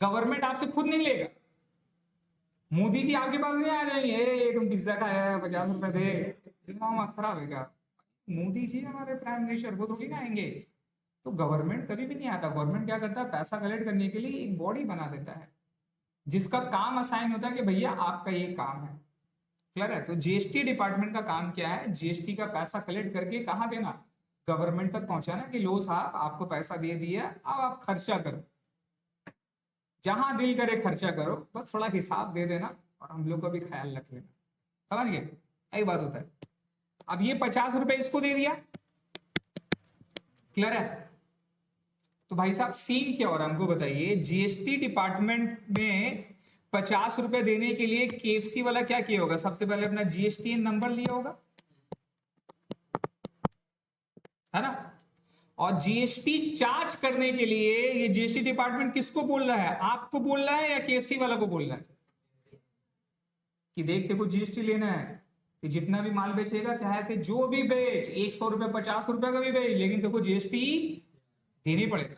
गवर्नमेंट आपसे खुद नहीं लेगा। मोदी जी आपके पास नहीं आ जाएंगे, तुम पिज्जा खाया है 50 रुपए दे, खराब है क्या? मोदी जी हमारे प्राइम मिनिस्टर, वो थोड़ी ना आएंगे। तो गवर्नमेंट कभी भी नहीं आता। गवर्नमेंट क्या करता है? पैसा कलेक्ट करने के लिए एक बॉडी बना देता है जिसका काम असाइन होता है कि भैया आपका ये काम है। क्लियर है? तो जीएसटी डिपार्टमेंट का काम क्या है? जीएसटी का पैसा कलेक्ट करके कहां देना? गवर्नमेंट तक पहुंचाना, कि लो साहब आपको पैसा दे दिया, अब आप खर्चा करो, जहां दिल करे खर्चा करो, बस थोड़ा हिसाब दे देना और हम लोग का भी ख्याल रख लेना। समझ गए? यही बात होता है। अब ये 50 रुपए इसको दे दिया। क्लियर है? तो भाई साहब सीन क्या हो रहा है हमको बताइए। जीएसटी डिपार्टमेंट में 50 रुपए देने के लिए केएफसी वाला क्या किया होगा? सबसे पहले अपना जीएसटी नंबर लिया होगा, है ना? और जीएसटी चार्ज करने के लिए ये जीएसटी डिपार्टमेंट किसको बोल रहा है? आपको बोल रहा है या केएफसी वाला को बोल रहा है कि देख तेरे को जीएसटी लेना है, कि जितना भी माल बेचेगा, चाहे ते जो भी बेच, 100 रुपए 50 रुपए का भी बेच, लेकिन तेरे को जीएसटी देनी पड़ेगा।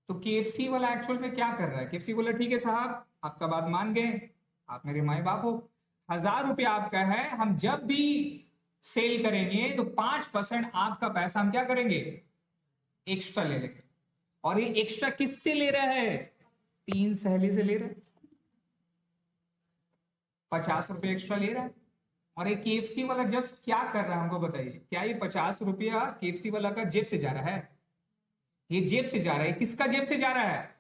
तो केएफसी वाला एक्चुअल में क्या कर रहा है? केएफसी बोला ठीक है साहब, आपका बात मान गए, आप मेरे माए बाप हो, 1000 रुपया आपका है, हम जब भी सेल करेंगे तो 5% आपका पैसा हम क्या करेंगे? एक्स्ट्रा ले लेंगे। और ये एक्स्ट्रा किससे ले रहा है? 3 सहेली से ले रहा है, 50 रुपये एक्स्ट्रा ले रहा है। और ये केएफसी वाला जस्ट क्या कर रहा है हमको बताइए। क्या ये 50 रुपया केएफसी वाला का जेब से जा रहा है? ये जेब से जा रहा है। किसका जेब से जा रहा है?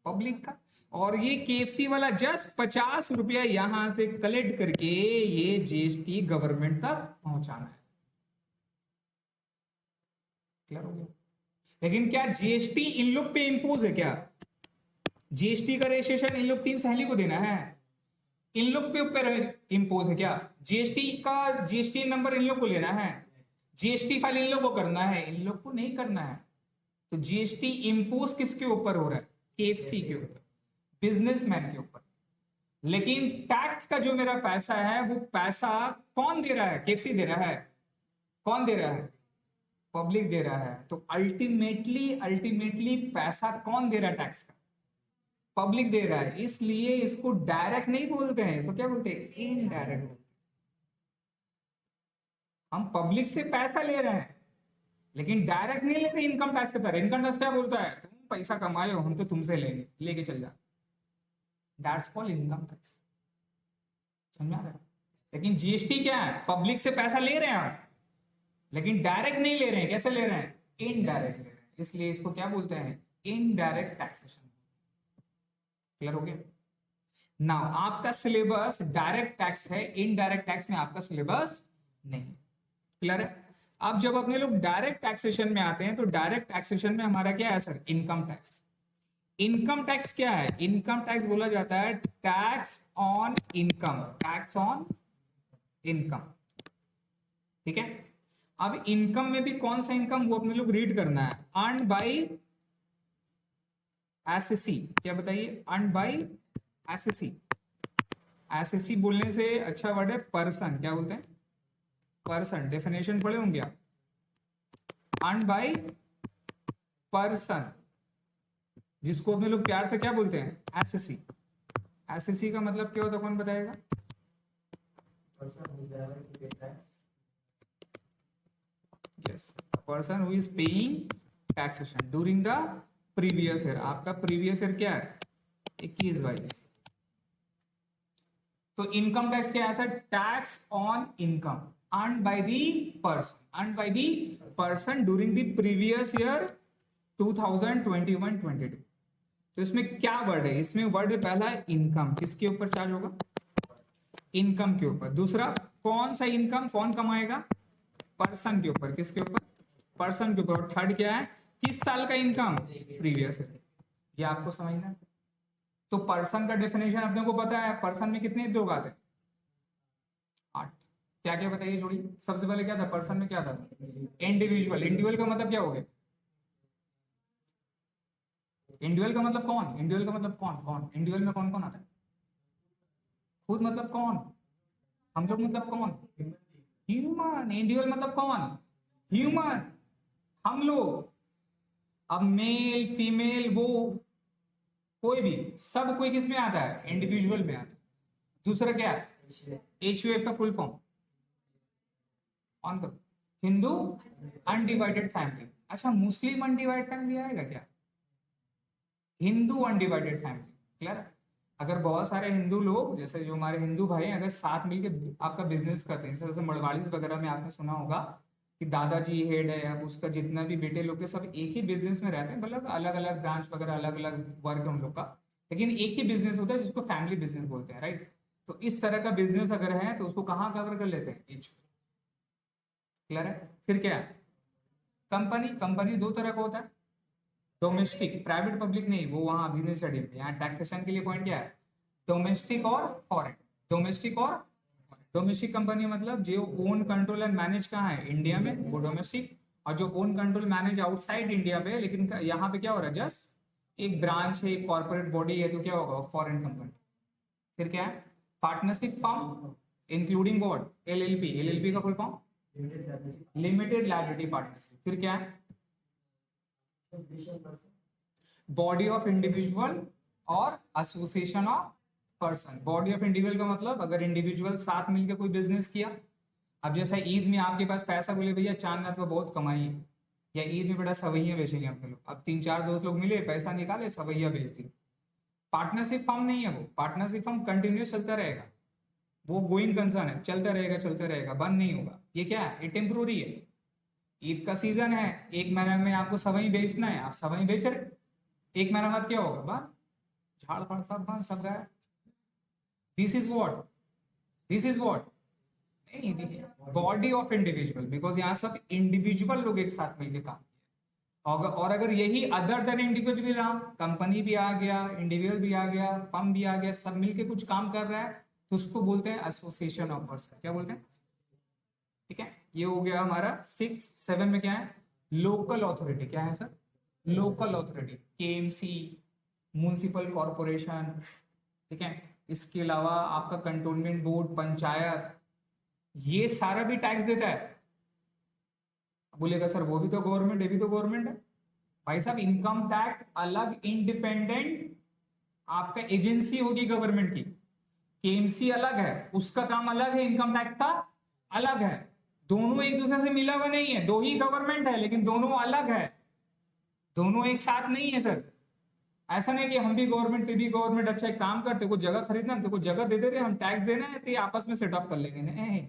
पब्लिक का। और ये केएफसी वाला जस्ट 50 रुपया यहां से कलेक्ट करके ये जीएसटी गवर्नमेंट तक पहुंचाना है। क्लियर हो गया? लेकिन क्या जीएसटी इन लोग पे इंपोज है क्या? जीएसटी का रजिस्ट्रेशन इन लोग 3 सहेली को देना है? इन लोग पे ऊपर इंपोज है क्या? जीएसटी का जीएसटी नंबर इन लोग को लेना है? जीएसटी फाइल इन लोग को करना है? इन लोग को नहीं करना है। तो जीएसटी इंपोज किसके ऊपर हो रहा है? केएफसी के ऊपर, बिजनेसमैन के ऊपर। लेकिन टैक्स का जो मेरा पैसा है, वो पैसा कौन दे रहा है? केएफसी दे रहा है। कौन दे रहा है? पब्लिक दे रहा है। तो अल्टीमेटली पैसा कौन दे रहा है टैक्स का? पब्लिक दे रहा है। इसलिए इसको डायरेक्ट नहीं बोलते हैं, इसको क्या बोलते हैं? इनडायरेक्ट। हम पब्लिक से पैसा ले रहे हैं लेकिन डायरेक्ट नहीं ले रहे इनकम टैक्स के तरह। इनकम टैक्स क्या बोलता है? तुम पैसा कमाए हो, हम तो तुमसे लेंगे, लेके चल जा। That's called income tax. समझ में आ रहा है? लेकिन जीएसटी क्या है? पब्लिक से पैसा ले रहे हैं आप, लेकिन डायरेक्ट नहीं ले रहे हैं। कैसे ले रहे हैं? इनडायरेक्ट ले रहे हैं। इसलिए इसको क्या बोलते हैं? Indirect taxation. क्लियर हो गया? नाउ आपका सिलेबस डायरेक्ट टैक्स है, इनडायरेक्ट टैक्स में आपका सिलेबस नहीं। क्लियर है? अब जब अपने लोग डायरेक्ट टैक्सेशन में आते हैं तो डायरेक्ट टैक्सेशन में हमारा क्या है sir? Income tax. Income tax क्या है? इनकम टैक्स बोला जाता है tax on income, tax on income. ठीक है? अब इनकम में भी कौन सा इनकम वो अपने लोग रीड करना है। अर्न बाई एसएससी, क्या बताइए? Earn by SSC. एसएससी बोलने से अच्छा वर्ड है पर्सन। क्या बोलते हैं? पर्सन। डेफिनेशन पढ़े होंगे आप। अर्न बाई पर्सन, जिसको अपने लोग प्यार से क्या बोलते हैं? एसएससी। एसएससी का मतलब क्या होता है? कौन बताएगा? person who is liable to pay tax. Yes, person who is paying taxation during the previous year. आपका प्रीवियस ईयर क्या है? 21-22। तो इनकम टैक्स क्या है sir? Tax on income earn by the person, earn by the person during the previous year 2021-22। तो इसमें क्या word है? इसमें वर्ड है पहला इनकम। किसके ऊपर चार्ज होगा? इनकम के ऊपर। दूसरा कौन सा इनकम? कौन कमाएगा? पर्सन के ऊपर। किसके ऊपर? पर्सन के ऊपर। और थर्ड क्या है? किस साल का इनकम? Previous year. ये आपको समझना है। तो पर्सन का डेफिनेशन अपने को पता है। पर्सन में कितने लोग आते हैं? 8। क्या क्या बताइए जोड़ी। सबसे पहले क्या था पर्सन में? क्या था? इंडिविजुअल। इंडिविजुअल का मतलब क्या हो गया? इंडिविजुअल का मतलब कौन? इंडिविजुअल का मतलब कौन? कौन इंडिविजुअल में कौन कौन आता है? खुद मतलब कौन? हम लोग मतलब कौन? ह्यूमन। इंडिविजुअल मतलब कौन? ह्यूमन, हम लोग। अब मेल फीमेल वो कोई भी, सब कोई किस में आता है? इंडिविजुअल में आता है। दूसरा क्या है? HUF का फुल फॉर्म ऑन करो। Hindu undivided family. अच्छा, मुस्लिम अनडिवाइडेड फैमिली आएगा क्या? Hindu undivided family. क्लियर? अगर बहुत सारे हिंदू लोग, जैसे जो हमारे हिंदू भाई हैं, अगर साथ मिलकर आपका बिजनेस करते हैं, जैसे मड़वाड़ीज वगैरह में आपने सुना होगा कि दादाजी हेड है, अब उसका जितना भी बेटे लोग थे सब एक ही बिजनेस में रहते हैं, मतलब अलग अलग ब्रांच वगैरह, अलग अलग वर्ग है उन लोग का, लेकिन एक ही बिजनेस होता है जिसको फैमिली बिजनेस बोलते हैं। राइट? तो इस तरह का बिजनेस अगर है तो उसको कहाँ कवर कर लेते हैं? एच। क्लियर है? फिर क्या है? कंपनी। कंपनी दो तरह का होता है, डोमेस्टिक, प्राइवेट पब्लिक नहीं, वो वहां बिजनेस स्टडी में। यहाँ टैक्सेशन के लिए पॉइंट क्या है? डोमेस्टिक और फॉरेन। डोमेस्टिक और डोमेस्टिक कंपनी मतलब जो ओन कंट्रोल एंड मैनेज कहाँ है? इंडिया में, वो डोमेस्टिक। और जो own control manage outside India पे, लेकिन यहाँ पे क्या हो रहा है? जस्ट एक ब्रांच है, एक कॉर्पोरेट बॉडी है, तो क्या होगा? Foreign company. फिर क्या है? Partnership firm including what? LLP। LLP का full form Limited liability. Limited liability partnership. फिर क्या है? Official person. Body of individual और association of person. Body of individual का मतलब अगर इंडिविजुअल साथ मिलकर कोई बिजनेस किया, अब जैसा ईद में आपके पास पैसा, बोले भैया चांदनाथ को बहुत कमाई है, या ईद में बड़ा सवैया बेचेंगे अपने लोग, अब 3-4 दोस्त लोग मिले, पैसा निकाले, सवैया बेच दी। पार्टनरशिप फर्म नहीं है वो। पार्टनरशिप फर्म कंटिन्यूस चलता रहेगा, वो गोइंग कंसर्न है, चलता रहेगा चलता रहेगा, बंद नहीं होगा। ये क्या है? ये टेम्प्रोरी है। ईद का सीजन है, एक महीने में आपको सवई बेचना है, आप सवई बेच रहे, एक महीना बाद क्या होगा? बंद, झाड़ फाड़ सब बंद, सब गया। This is what? This is what? Body of individual, because यहाँ सब इंडिविजुअल लोग एक साथ मिलकर काम किया। और अगर यही अदर देन इंडिविजुअल भी रहा, कंपनी भी आ गया, इंडिविजुअल भी आ गया, फर्म भी आ गया, सब मिलके कुछ काम कर रहा है, तो उसको बोलते हैं एसोसिएशन ऑफ पर्सन। क्या बोलते हैं? ठीक है, ये हो गया हमारा 6-7 में। क्या है? Local authority. क्या है sir? Local authority, KMC, municipal corporation. ठीक है, इसके अलावा आपका कंटोनमेंट बोर्ड, पंचायत, ये सारा भी टैक्स देता है। बोलेगा सर वो भी तो गवर्नमेंट, ये भी तो गवर्नमेंट है। भाई साहब, इनकम टैक्स अलग इंडिपेंडेंट आपका एजेंसी होगी गवर्नमेंट की। KMC अलग है, उसका काम अलग है, इनकम टैक्स का अलग है। दोनों एक दूसरे से मिला हुआ नहीं है, दो ही गवर्नमेंट है, लेकिन दोनों अलग है, दोनों एक साथ नहीं है सर। ऐसा नहीं कि हम भी गवर्नमेंट ते भी गवर्नमेंट, अच्छा एक काम करते को जगह खरीदना तो को जगह दे दे रहे, हम टैक्स देना है तो ये आपस में सेट ऑफ कर लेंगे। नहीं,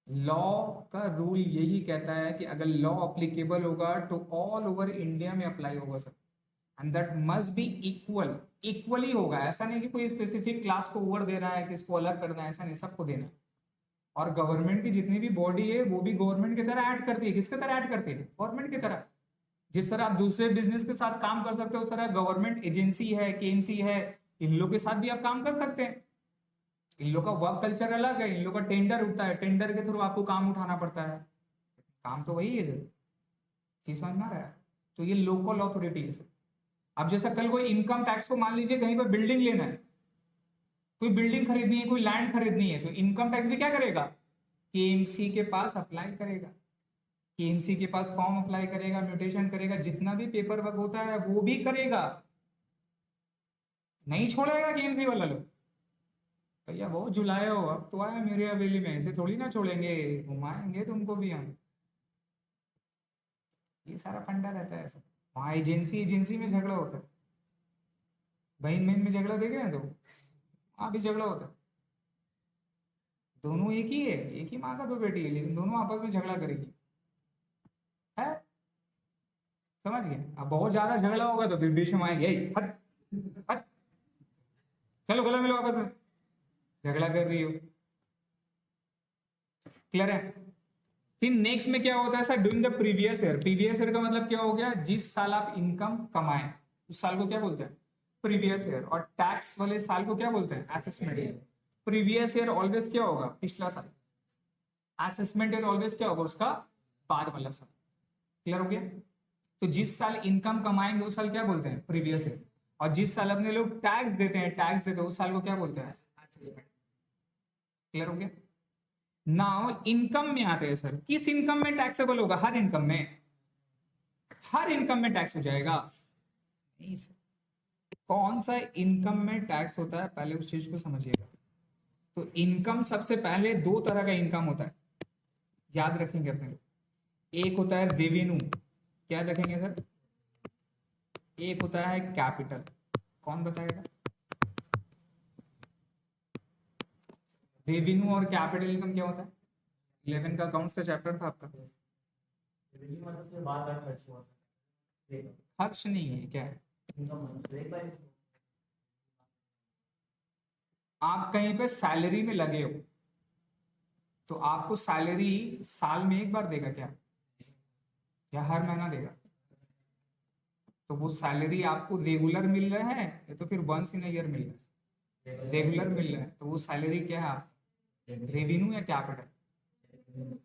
लॉ का रूल यही कहता है कि अगर लॉ अप्लीकेबल होगा तो ऑल ओवर इंडिया में अप्लाई होगा sir, and that must be equal, equally होगा। ऐसा नहीं कि कोई स्पेसिफिक क्लास को ओवर दे रहा है, किसको अलग करना है, ऐसा नहीं, सबको देना है। और गवर्नमेंट की जितनी भी बॉडी है वो भी गवर्नमेंट की तरह ऐड करती है। किसके तरह ऐड करती है? गवर्नमेंट की तरह। जिस तरह आप दूसरे बिजनेस के साथ काम कर सकते हो उस तरह गवर्नमेंट एजेंसी है, केएमसी है, इन लोग के साथ भी आप काम कर सकते हैं। इन लोग का वर्क कल्चर अलग है, इन लोग का टेंडर होता है, टेंडर के थ्रू आपको काम उठाना पड़ता है, काम तो वही है सर। चीज समझ में आ रहा है? तो ये लोकल अथॉरिटी है सर। अब जैसा कल कोई इनकम टैक्स को मान लीजिए कहीं पर बिल्डिंग लेना है, कोई बिल्डिंग खरीदनी है, कोई लैंड खरीदनी है, तो इनकम टैक्स भी क्या करेगा? केएमसी के पास अप्लाई करेगा, केएमसी के पास फॉर्म अप्लाई करेगा, म्यूटेशन करेगा, जितना भी पेपर वर्क होता है वो भी करेगा। नहीं छोड़ेगा केएमसी वाला लोग। भैया बहुत झुलाए हो, अब तो आया मेरे हवेली में, ऐसे थोड़ी ना छोड़ेंगे, घुमाएंगे तुमको भी हम। ये सारा फंडा रहता है ऐसा। वहाँ एजेंसी एजेंसी में झगड़ा होता है, बहन बहन में झगड़ा देखे हैं तो वहाँ भी झगड़ा होता है। दोनों एक ही है, एक ही माँ का दो बेटी है, लेकिन दोनों आपस में झगड़ा करेगी, है? समझ गए? अब बहुत ज्यादा झगड़ा होगा तो फिर बीच में आएंगे, "ए, हट हट, चलो गला मिलो आपस में, झगड़ा कर रही हो।" क्लियर है? फिर नेक्स्ट में क्या होता है sir? Doing the previous year. Previous year का मतलब क्या हो गया? जिस साल आप इनकम कमाए उस साल को क्या बोलते हैं? Previous year. और टैक्स वाले साल को क्या बोलते हैं? Assessment year. Previous year always क्या होगा? पिछला साल। असेसमेंट ईयर ऑलवेज क्या होगा? उसका बाद वाला साल। क्लियर हो गया? तो जिस साल इनकम कमाएंगे उस साल क्या बोलते हैं? Previous year. और जिस साल अपने लोग टैक्स देते हैं, टैक्स देते हैं, उस साल को क्या बोलते हैं? असेसमेंट। क्लियर हो गया? नाउ इनकम में आते हैं सर। किस इनकम में टैक्सेबल होगा? हर इनकम में, हर इनकम में टैक्स हो जाएगा? नहीं सर। कौन सा इनकम में टैक्स होता है पहले उस चीज को समझिएगा। तो इनकम सबसे पहले दो तरह का इनकम होता है, याद रखेंगे अपने लोग। एक होता है रेवेन्यू, क्या रखेंगे सर? एक होता है कैपिटल। कौन बताएगा? रेवेन्यू और कैपिटल इनकम क्या होता है? 11 का अकाउंट्स का चैप्टर था आपका। रेवेन्यू मतलब से बार बार खर्च हुआ सर, खर्च नहीं है, क्या है? इनकम मतलब से एक बार आप कहीं पे सैलरी में लगे हो तो आपको सैलरी साल में एक बार देगा क्या, या हर महीना देगा? तो वो सैलरी आपको रेगुलर मिल रहा है या तो फिर वंस इन ईयर मिल रहा है? रेगुलर मिल रहा है, तो वो सैलरी क्या है? आप रेवेन्यू या कैपिटल?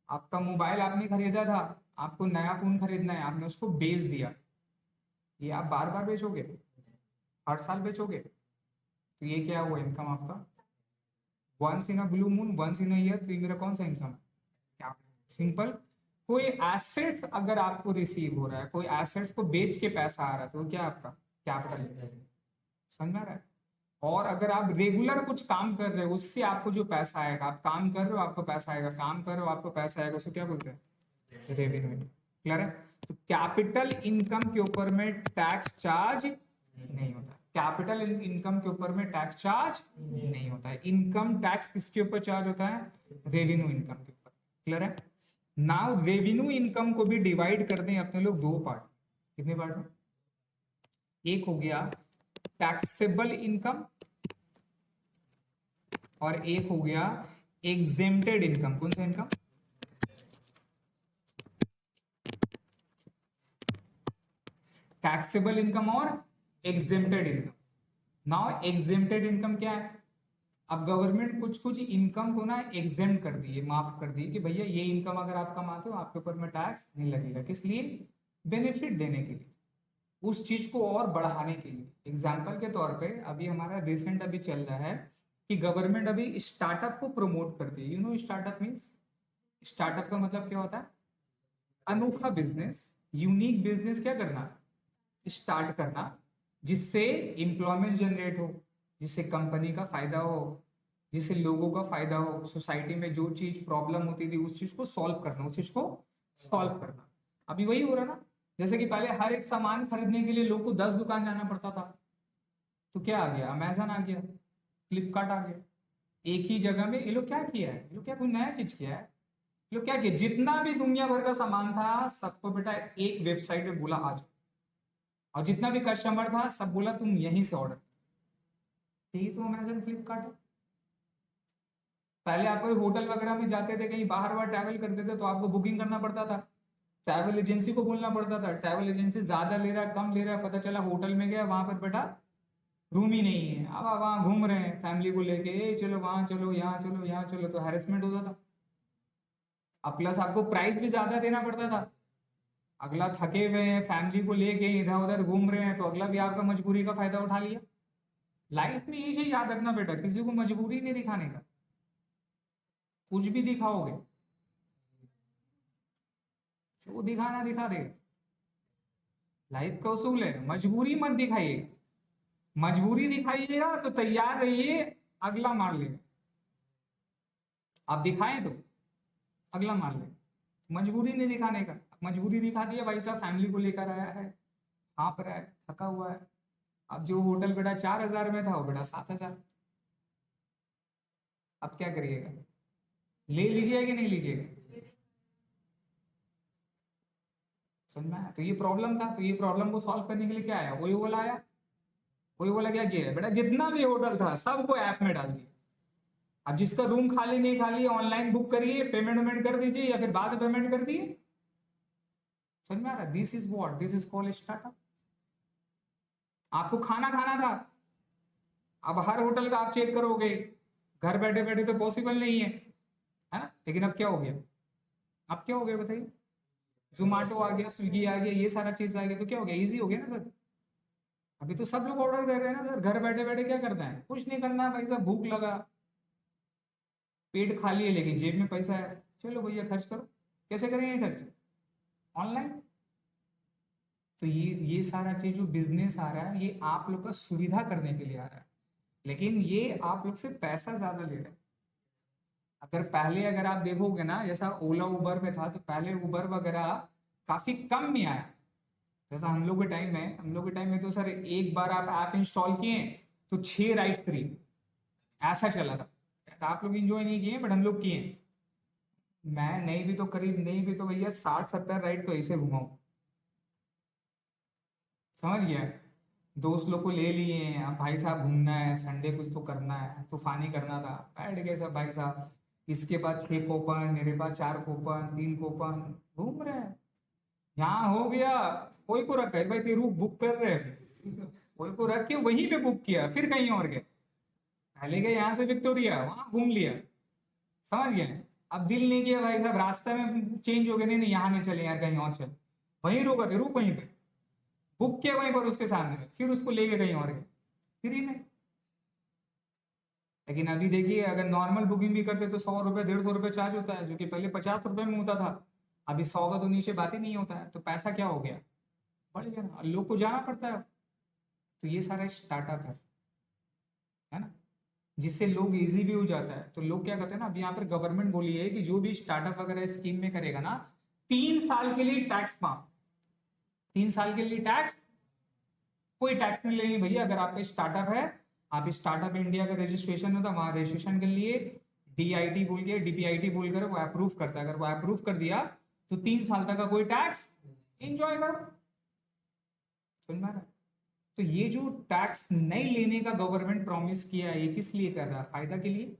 आपका मोबाइल आपने खरीदा था, आपको नया फोन खरीदना है, आपने उसको बेच दिया, ये आप बार बार बेचोगे? हर साल बेचोगे? तो ये क्या हुआ? इनकम आपका once in a blue moon, once in a year. तो ये मेरा कौन सा इनकम है? क्या? सिंपल। कोई एसेट्स अगर आपको रिसीव हो रहा है, कोई एसेट्स को बेच के पैसा आ रहा है, तो वो क्या है? आपका कैपिटल है। समझ में आ रहा है? और अगर आप रेगुलर कुछ काम कर रहे हो उससे आपको जो पैसा आएगा, आप काम कर रहे हो आपको पैसा आएगा, काम कर रहे हो आपको पैसा आएगा, उसको क्या बोलते हैं? रेवेन्यू। क्लियर है? तो कैपिटल इनकम के ऊपर में टैक्स चार्ज नहीं होता। कैपिटल इनकम के ऊपर में टैक्स चार्ज नहीं होता है। इनकम टैक्स किसके ऊपर चार्ज होता है? रेवेन्यू इनकम के ऊपर। क्लियर है? नाउ रेवेन्यू इनकम को भी डिवाइड करते हैं अपने लोग दो पार्ट। कितने पार्ट में? एक हो गया टैक्सेबल इनकम और एक हो गया एग्जेम्प्टेड इनकम। कौन सा इनकम? टैक्सेबल इनकम और exempted income. Now exempted income क्या है? अब गवर्नमेंट कुछ कुछ इनकम को ना एग्जेम्प्ट कर दी है, माफ कर दी है कि भैया ये इनकम अगर आप कमाते हो आपके ऊपर में टैक्स नहीं लगेगा। किस लिए? बेनिफिट देने के लिए, उस चीज को और बढ़ाने के लिए। एग्जाम्पल के तौर पे अभी हमारा रिसेंट अभी चल रहा है कि गवर्नमेंट अभी स्टार्टअप को प्रमोट करती है। You know startup means? Startup का मतलब क्या होता है? अनोखा बिजनेस, यूनिक बिजनेस क्या करना? स्टार्ट करना, जिससे एम्प्लॉयमेंट जनरेट हो, जिससे कंपनी का फायदा हो, जिससे लोगों का फायदा हो, सोसाइटी में जो चीज प्रॉब्लम होती थी उस चीज को सॉल्व करना, उस चीज को सॉल्व करना। अभी वही हो रहा ना, जैसे कि पहले हर एक सामान खरीदने के लिए लोग को 10 दुकान जाना पड़ता था, तो क्या आ गया, अमेजन आ गया, फ्लिपकार्ट आ गया। एक ही जगह में ये लोग क्या किया है, ये लोग क्या कोई नया चीज किया है, ये लोग क्या किया, जितना भी दुनिया भर का सामान था सबको बेटा एक वेबसाइट पे बोला आ जाओ, और जितना भी कस्टमर था सब बोला तुम यहीं से ऑर्डर। यही तो अमेजन फ्लिपकार्ट है। पहले आप कोई होटल वगैरह में जाते थे, कहीं बाहर बाहर ट्रैवल करते थे, तो आपको बुकिंग करना पड़ता था, ट्रैवल एजेंसी को बोलना पड़ता था, ट्रैवल एजेंसी ज्यादा ले रहा है कम ले रहा है, पता चला होटल में गया वहां पर बेटा रूम ही नहीं है, अब आप वहां घूम रहे हैं फैमिली को लेके, "ए, चलो वहां चलो यहाँ चलो यहाँ चलो", तो हैरेसमेंट होता था। अब प्लस आपको प्राइस भी ज्यादा देना पड़ता था। अगला थके हुए हैं फैमिली को लेके इधर उधर घूम रहे हैं, तो अगला भी आपका मजबूरी का फायदा उठा लिया। लाइफ में ये चीज याद रखना बेटा, किसी को मजबूरी नहीं दिखाने का, कुछ भी दिखाओगे जो दिखाना दिखा दे। लाइफ का उसूल है, मजबूरी मत दिखाइए, मजबूरी दिखाइएगा तो तैयार रहिए अगला मार लेगा, आप दिखाएं तो अगला मार लेगा। मजबूरी नहीं दिखाने का, मजबूरी दिखा दिया भाई साहब, फैमिली को लेकर आया है, हाँप रहा है, थका हुआ है, अब जो होटल बेटा 4,000 में था वो बेटा 7,000, अब क्या करिएगा, ले लीजिएगा कि नहीं लीजिएगा, समझ में आया? तो ये प्रॉब्लम था, तो ये प्रॉब्लम को सॉल्व करने के लिए क्या आया, वही बोला आया, वही बोला क्या किया है बेटा, जितना भी होटल था सबको ऐप में डाल दिया। अब जिसका रूम खाली नहीं खाली ऑनलाइन बुक करिए, पेमेंट वेमेंट कर दीजिए या फिर बाद में पेमेंट कर दिए। समझ में आ रहा, this is what, this is called startup. आपको खाना खाना था, अब हर होटल का आप चेक करोगे, घर बैठे बैठे तो पॉसिबल नहीं है ना, लेकिन अब क्या हो गया, अब क्या हो गया बताइए, जोमेटो आ गया, स्विगी आ गया, ये सारा चीज आ गया, तो क्या हो गया, इजी हो गया ना सर। अभी तो सब लोग ऑर्डर कर रहे हैं ना सर, घर बैठे बैठे क्या करना है, कुछ नहीं करना है भाई साहब, भूख लगा, पेट खाली है लेकिन जेब में पैसा है, चलो भैया खर्च करो, कैसे करेंगे खर्च, ऑनलाइन। तो ये सारा चीज जो बिजनेस आ रहा है ये आप लोग का सुविधा करने के लिए आ रहा है, लेकिन ये आप लोग से पैसा ज्यादा ले रहा है। अगर पहले अगर आप देखोगे ना, जैसा ओला उबर में था, तो पहले उबर वगैरह काफी कम में आया, जैसा हम लोग के टाइम में तो सर एक बार आप ऐप इंस्टॉल किए तो 6 राइड फ्री, ऐसा चला था। तो आप लोग इंजॉय नहीं किए बट हम लोग किए, मैं नहीं भी तो करीब नहीं भी तो भैया 60-70 राइड तो ऐसे घुमाऊं, समझ गया, दोस्त लोग को ले लिए हैं, अब भाई साहब घूमना है, संडे कुछ तो करना है, तूफानी करना था, बैठ गए सब भाई साहब, इसके पास 6 कूपन, मेरे पास 4 कूपन, 3 कूपन, घूम रहे हैं। यहाँ हो गया, कोई को रखा है भाई तेरू बुक कर रहे हैं, कोई को रख के वहीं पे बुक किया, फिर कहीं और गए, पहले गए यहाँ से विक्टोरिया, वहां घूम लिया, समझ गए। अब दिल नहीं किया भाई साहब, रास्ते में चेंज हो गया, नहीं नहीं यहाँ नहीं चले यार, कहीं और चल, वहीं रोका थे, रुक वहीं पे, बुक किया वहीं पर उसके सामने में, फिर उसको लेके कहीं और गए फ्री में। लेकिन अभी देखिए अगर नॉर्मल बुकिंग भी करते तो 100 रुपए 150 रुपए चार्ज होता है, जो कि पहले 50 रुपए में होता था, अभी 100 का तो नीचे बात ही नहीं होता है, तो पैसा क्या हो गया, बढ़ गया ना, लोग को जाना पड़ता है। तो ये सारा स्टार्टअप है ना, जिससे लोग इजी भी हो जाता है। तो लोग क्या करते हैं ना, अब यहाँ पर गवर्नमेंट बोली है कि जो भी स्टार्टअप वगैरह स्कीम में करेगा ना, 3 साल के लिए टैक्स माफ, 3 साल के लिए टैक्स, कोई टैक्स नहीं लेनी भैया। अगर आपका स्टार्टअप है, आप स्टार्टअप इंडिया का रजिस्ट्रेशन होता है, वहां रजिस्ट्रेशन के लिए डीआईटी बोल के डीपीआईटी बोलकर वो अप्रूव करता है, अगर वो अप्रूव कर दिया तो 3 साल तक का कोई टैक्स एंजॉय करो, समझ में आ रहा है? तो ये जो टैक्स नहीं लेने का गवर्नमेंट प्रॉमिस किया है, ये किस लिए कर रहा है, फायदा के लिए।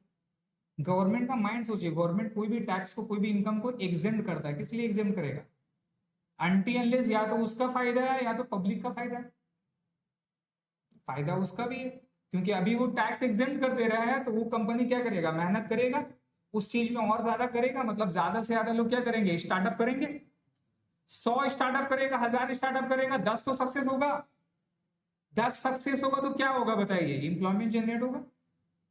गवर्नमेंट का माइंड सोचिए, गवर्नमेंट कोई भी टैक्स को कोई भी इनकम को एग्जेम्प्ट करता है, किस लिए एग्जेम्प्ट करेगा, अनटी अनलेस या तो उसका फायदा है या तो पब्लिक का फायदा है, फायदा उसका भी है, क्योंकि अभी वो टैक्स एग्जेम्प्ट कर दे रहा है, तो वो कंपनी क्या करेगा, मेहनत करेगा उस चीज में और ज्यादा करेगा, मतलब ज्यादा से ज्यादा लोग क्या करेंगे, स्टार्टअप करेंगे, 100 स्टार्टअप करेगा, 1000 स्टार्टअप करेगा, 10 तो सक्सेस होगा, 10 सक्सेस होगा तो क्या होगा बताइए, इंप्लॉयमेंट जनरेट होगा।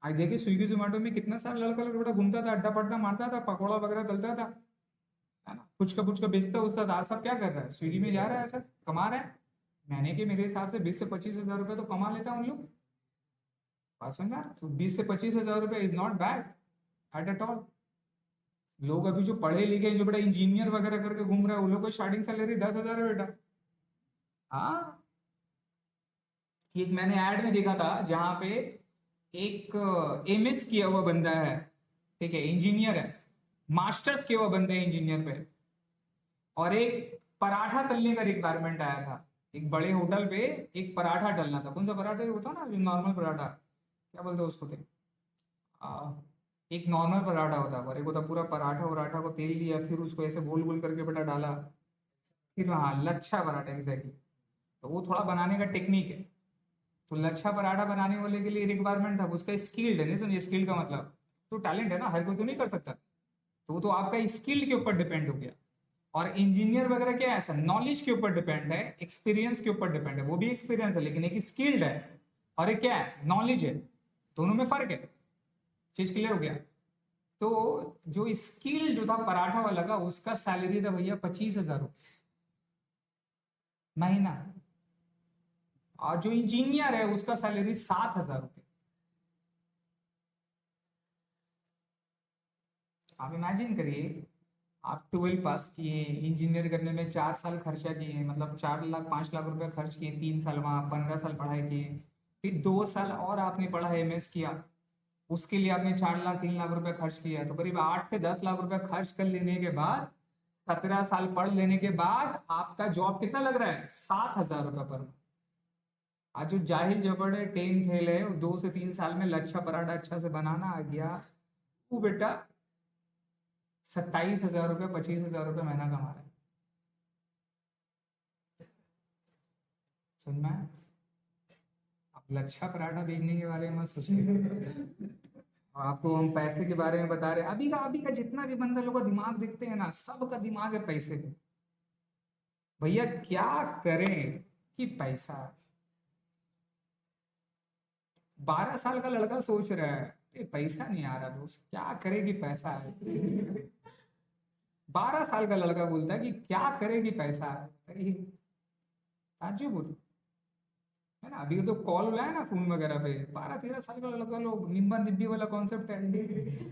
आज देखिए स्विगी जोमेटो में कितना सारा लड़का लड़का घूमता था, अड्डा पड्डा मारता था, पकौड़ा वगैरह तलता था, है ना, कुछ का बेचता उसका था, सब क्या कर रहा है, स्विगी में जा रहा है, सर कमा रहा है, महीने के मेरे हिसाब से 20 से 25 हजार रुपए तो कमा लेता हूँ लोग, बात समझ रहा, तो 20 से 25 हजार रुपए is not bad at all. लोग अभी जो पढ़े लिखे जो बड़ा इंजीनियर वगैरह करके घूम रहा है, वो लोग को स्टार्टिंग सैलरी 10,000 है बेटा, हाँ, एक मैंने ऐड में देखा था जहां पे एक एमएस किया हुआ बंदा है, ठीक है, इंजीनियर है, मास्टर्स किया हुआ बंदा है इंजीनियर पे, और एक पराठा तलने का रिक्वायरमेंट आया था। एक बड़े होटल पे एक पराठा डलना था। कौन सा पराठा होता है ना, जो नॉर्मल पराठा, क्या बोलते हैं उसको थे, आ, एक नॉर्मल पराठा होता है और एक होता पूरा पराठा, वराठा को तेल लिया, फिर उसको ऐसे गोल गोल करके बेटा डाला, फिर हाँ लच्छा पराठा एग्जैक्टली। तो वो थोड़ा बनाने का टेक्निक है। तो लच्छा पराठा बनाने वाले के लिए रिक्वायरमेंट था, उसका स्किल्ड है, नहीं समझे स्किल का मतलब, तो टैलेंट है ना, हर कोई तो नहीं कर सकता, तो वो तो आपका स्किल के ऊपर डिपेंड हो गया। और इंजीनियर वगैरह क्या है, ऐसा नॉलेज के ऊपर डिपेंड है, एक्सपीरियंस के ऊपर डिपेंड है, वो भी एक्सपीरियंस है लेकिन एक स्किल्ड है और एक क्या है, नॉलेज है, दोनों में फर्क है। चीज क्लियर हो गया। तो जो स्किल जो था पराठा वाला का, उसका सैलरी था भैया 25,000 महीना, और जो इंजीनियर है उसका सैलरी 7,000 रुपये। आप इमेजिन करिए, आप 12 पास किए, इंजीनियर करने में 4 साल खर्चा किए, मतलब 4 लाख 5 लाख रुपए खर्च किए, 3 साल वहां 15 साल पढ़ाई किए, फिर 2 साल और आपने पढ़ा एमएस किया, उसके लिए आपने 4 लाख 3 लाख रुपए खर्च किया, तो करीब 8 से 10 लाख रुपए खर्च कर लेने के बाद, 17 साल पढ़ लेने के बाद आपका जॉब कितना लग रहा है, 7,000 रुपए पर month। आज जो जाहिल जबड़ है, 10 फेल है, 2 से 3 साल में लच्छा पराठा अच्छा से बनाना आ गया, वो बेटा 27,000 रुपये 25,000 रुपये महीना कमा रहा है। समझ में आया? आप लच्छा पराठा बेचने के बारे में मत सोचिए, और आपको हम पैसे के बारे में बता रहे हैं। अभी का जितना भी बंदा लोग का दिमाग देखते हैं ना, सबका दिमाग है पैसे पे। भैया क्या करें कि पैसा, 12 साल का लड़का सोच रहा है ये पैसा नहीं आ रहा दोस्त, क्या करे कि पैसा है। 12 साल का लड़का बोलता है कि क्या करे कि पैसा है, ताज्जुब होता है ना। अभी तो कॉल बुलाया ना फोन वगैरह पे, 12-13 साल का लड़का, लोग निब्बा निब्बी वाला कॉन्सेप्ट है,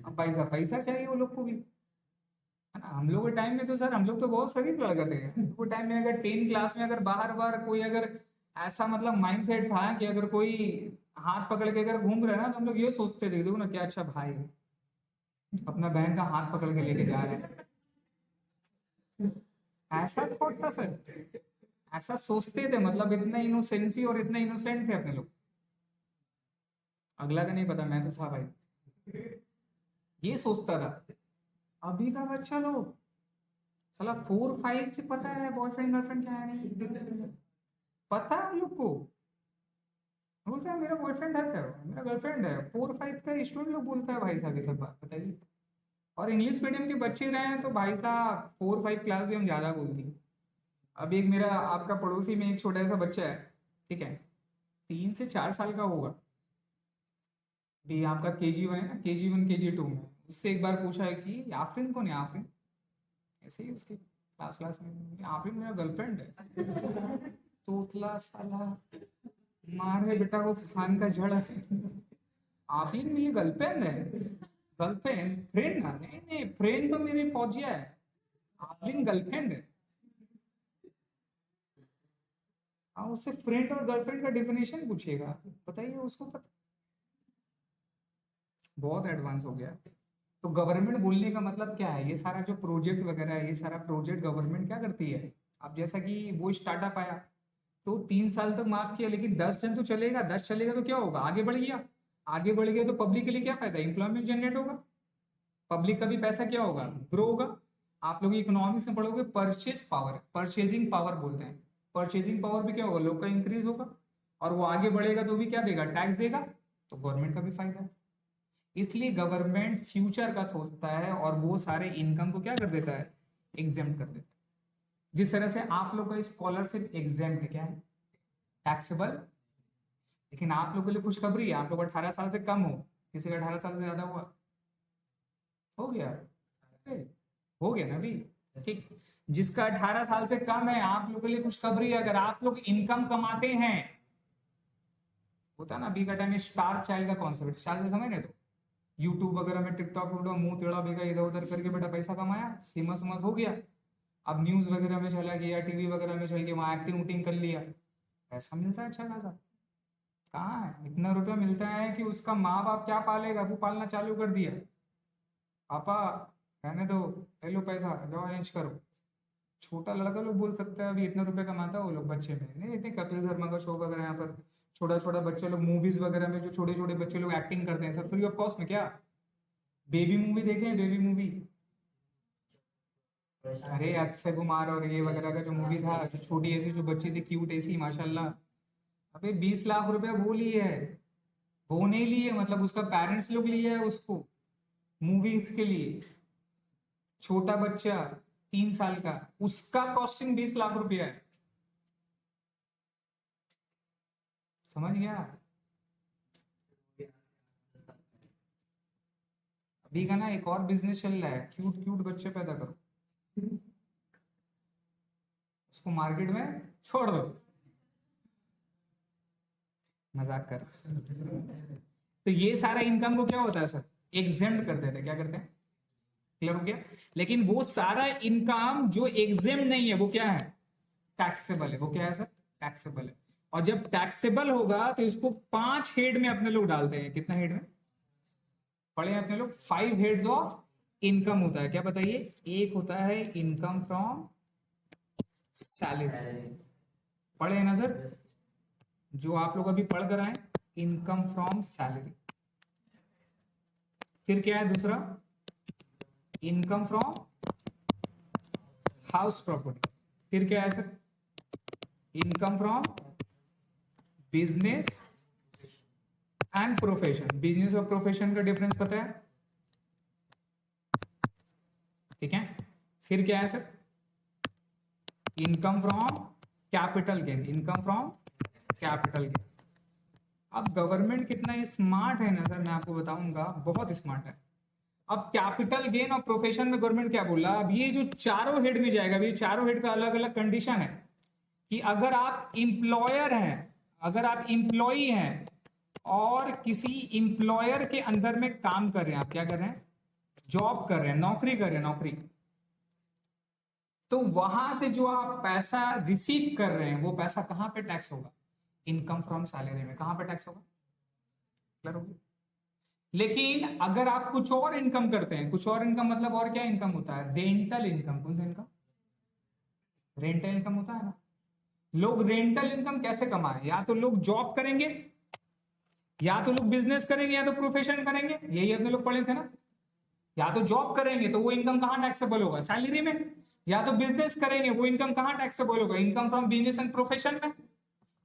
अब पैसा पैसा चाहिए वो लोग को भी, है ना। हम लोग के टाइम में तो सर, हम लोग तो बहुत शरीफ लड़के थे। वो टाइम में अगर 10 क्लास में अगर बार बार कोई अगर ऐसा मतलब माइंडसेट था कि अगर कोई हाथ पकड़ के अगर घूम रहा है ना, तो हम लोग ये सोचते थे, देखो ना क्या अच्छा भाई है, अपना बहन का हाथ पकड़ के लेके जा रहे हैं, ऐसा थॉट था सर, ऐसा सोचते थे, मतलब इतना इनोसेंसी और इतना इनोसेंट थे अपने लोग। अगला का नहीं पता, मैं तो था भाई, ये सोचता था। अभी का बच्चा लोग साला 4-5 से पता है बॉयफ्रेंड गर्लफ्रेंड क्या है, नहीं पता है उन लोग को। बोलता है मेरा बॉयफ्रेंड है, क्या मेरा गर्लफ्रेंड है, 4-5 का स्टूडेंट लोग बोलता है भाई साहब ये सब बात, बताइए। और इंग्लिश मीडियम के बच्चे रहे हैं तो भाई साहब 4-5 क्लास भी हम ज्यादा बोलती हैं। अब एक मेरा आपका पड़ोसी में एक छोटा सा बच्चा है, ठीक है, 3 से 4 साल का होगा, भी आपका KG1 है ना, KG1 KG2 में, उससे एक बार पूछा है कि आफरीन कौन है, आफरीन, ऐसे ही उसके क्लास क्लास में, आफरीन मेरा गर्लफ्रेंड है। तो उतला साला मारे बेटा को खान का जड़ है, आफरीन मेरी गर्लफ्रेंड है, गर्लफ्रेंड फ्रेंड ना, नहीं नहीं फ्रेंड तो मेरी फौजिया है, आफरीन गर्लफ्रेंड है। हाँ, उससे फ्रेंड और गर्लफ्रेंड का डिफिनेशन पूछिएगा, बताइए उसको पता, बहुत एडवांस हो गया। तो गवर्नमेंट बोलने का मतलब क्या है, ये सारा जो प्रोजेक्ट वगैरह है, ये सारा प्रोजेक्ट गवर्नमेंट क्या करती है। अब जैसा कि वो स्टार्टअप आया, तो 3 साल तक माफ किया, लेकिन 10 जन तो चलेगा, 10 चलेगा तो क्या होगा, आगे बढ़ गया, आगे बढ़ गया तो पब्लिक के लिए क्या फायदा, इंप्लॉयमेंट जनरेट होगा, पब्लिक का भी पैसा क्या होगा, ग्रो होगा। आप लोग इकोनॉमिक्स में पढ़ोगे, परचेज पावर, परचेजिंग पावर बोलते हैं, परचेजिंग पावर भी क्या होगा, लोग का इंक्रीज होगा, और वो आगे बढ़ेगा तो भी क्या देगा, टैक्स देगा, तो गवर्नमेंट का भी फायदा है। इसलिए गवर्नमेंट फ्यूचर का सोचता है और वो सारे इनकम को क्या कर देता है, एग्जेम्प्ट कर देता है। जिस तरह से आप लोग का स्कॉलरशिप एग्जेम्प्ट क्या है, टैक्सेबल, लेकिन आप लोग के लिए खुशखबरी है, आप लोग 18 साल से कम हो, किसी का 18 साल से ज्यादा हुआ, हो गया, अरे, हो गया ना अभी, ठीक। जिसका 18 साल से कम है, आप लोग के लिए खुशखबरी है, अगर आप लोग इनकम कमाते हैं, होता है ना अभी का टाइम में स्टार चाइल्ड का कॉन्सेप्ट, स्टार से समझ रहे, तो यूट्यूब वगैरह में टिकटॉक वीडियो मुंह टेढ़ा बेगा इधर उधर करके बेटा पैसा कमाया, फेमस मस हो गया, अब न्यूज वगैरह में चला गया, टीवी वगैरह में चल के वहां एक्टिंग उटिंग कर लिया, पैसा मिलता है अच्छा खासा। कहाँ है इतना रुपया मिलता है कि उसका माँ बाप क्या पालेगा, वो पालना चालू कर दिया। पापा रहने दो, ले लो पैसा, जाओ अरेंज करो। छोटा लड़का लोग बोल सकता है अभी इतना रुपया कमाता है वो लोग बच्चे में, नहीं इतने कपिल शर्मा का शो वगैरह यहाँ पर छोटा छोटा बच्चे लोग मूवीज वगैरह में जो छोटे छोटे बच्चे लोग एक्टिंग करते हैं सब फ्री ऑफ कॉस्ट में। क्या बेबी मूवी देखे हैं? बेबी मूवी, अरे अक्षय कुमार और ये वगैरह का जो मूवी था, जो छोटी ऐसी जो बच्ची थी क्यूट ऐसी माशाल्लाह, अबे 20 लाख रुपया वो लिए है। वो नहीं लिए, मतलब उसका पेरेंट्स लोग लिए है उसको मूवीज के लिए। छोटा बच्चा 3 साल का, उसका कॉस्टिंग 20 लाख रुपया है। समझ गया? अभी का ना एक और बिजनेस चल रहा है, क्यूट क्यूट बच्चे पैदा करो, उसको मार्केट में छोड़ दो। मजाक कर। तो ये सारा इनकम को क्या होता है सर, एग्जेम्प्ट कर देते हैं। क्या करते हैं? क्लियर हो गया? लेकिन वो सारा इनकम जो एग्जेम्प्ट नहीं है वो क्या है? टैक्सेबल है। वो क्या है सर? टैक्सेबल है। और जब टैक्सेबल होगा तो इसको 5 हेड में अपने लोग डालते हैं। कितना हेड में पढ़े अपने लोग? 5 हेड्स ऑफ इनकम होता है। क्या बताइए? एक होता है इनकम फ्रॉम सैलरी, पढ़े हैं ना सर? जो आप लोग अभी पढ़ कर आए, इनकम फ्रॉम सैलरी। फिर क्या है दूसरा? Income from house property. फिर क्या है sir? Income from business and profession. Business और प्रोफेशन का डिफरेंस पता है? ठीक है। फिर क्या है sir? Income from capital gain. Income from capital gain. अब गवर्नमेंट कितना स्मार्ट है ना सर, मैं आपको बताऊंगा, बहुत स्मार्ट है। अब कैपिटल गेन और प्रोफेशन में गवर्नमेंट क्या बोला, अब ये जो चारों हेड में जाएगा, ये चारों हेड का अलग अलग कंडीशन है कि अगर आप इंप्लॉयर हैं, अगर आप इंप्लॉई हैं और किसी इंप्लॉयर के अंदर में काम कर रहे हैं, आप क्या कर रहे हैं? जॉब कर रहे हैं, नौकरी कर रहे हैं, नौकरी, तो वहां से जो आप पैसा रिसीव कर रहे हैं वो पैसा कहां पे टैक्स होगा? इनकम फ्रॉम सैलरी में। कहां पे टैक्स होगा? क्लियर होगी? लेकिन अगर आप कुछ और इनकम करते हैं, कुछ और इनकम मतलब और क्या इनकम होता है? Rental income. कौन सा इनकम? रेंटल इनकम होता है ना। लोग रेंटल इनकम कैसे कमाए? या तो लोग जॉब करेंगे, या तो लोग बिजनेस करेंगे, या तो प्रोफेशन करेंगे। यही अपने लोग पढ़े थे ना। या तो जॉब करेंगे तो वो इनकम कहां टैक्सेबल होगा? सैलरी में। या तो बिजनेस करेंगे, वो इनकम कहां टैक्सेबल होगा? Income from business and profession में।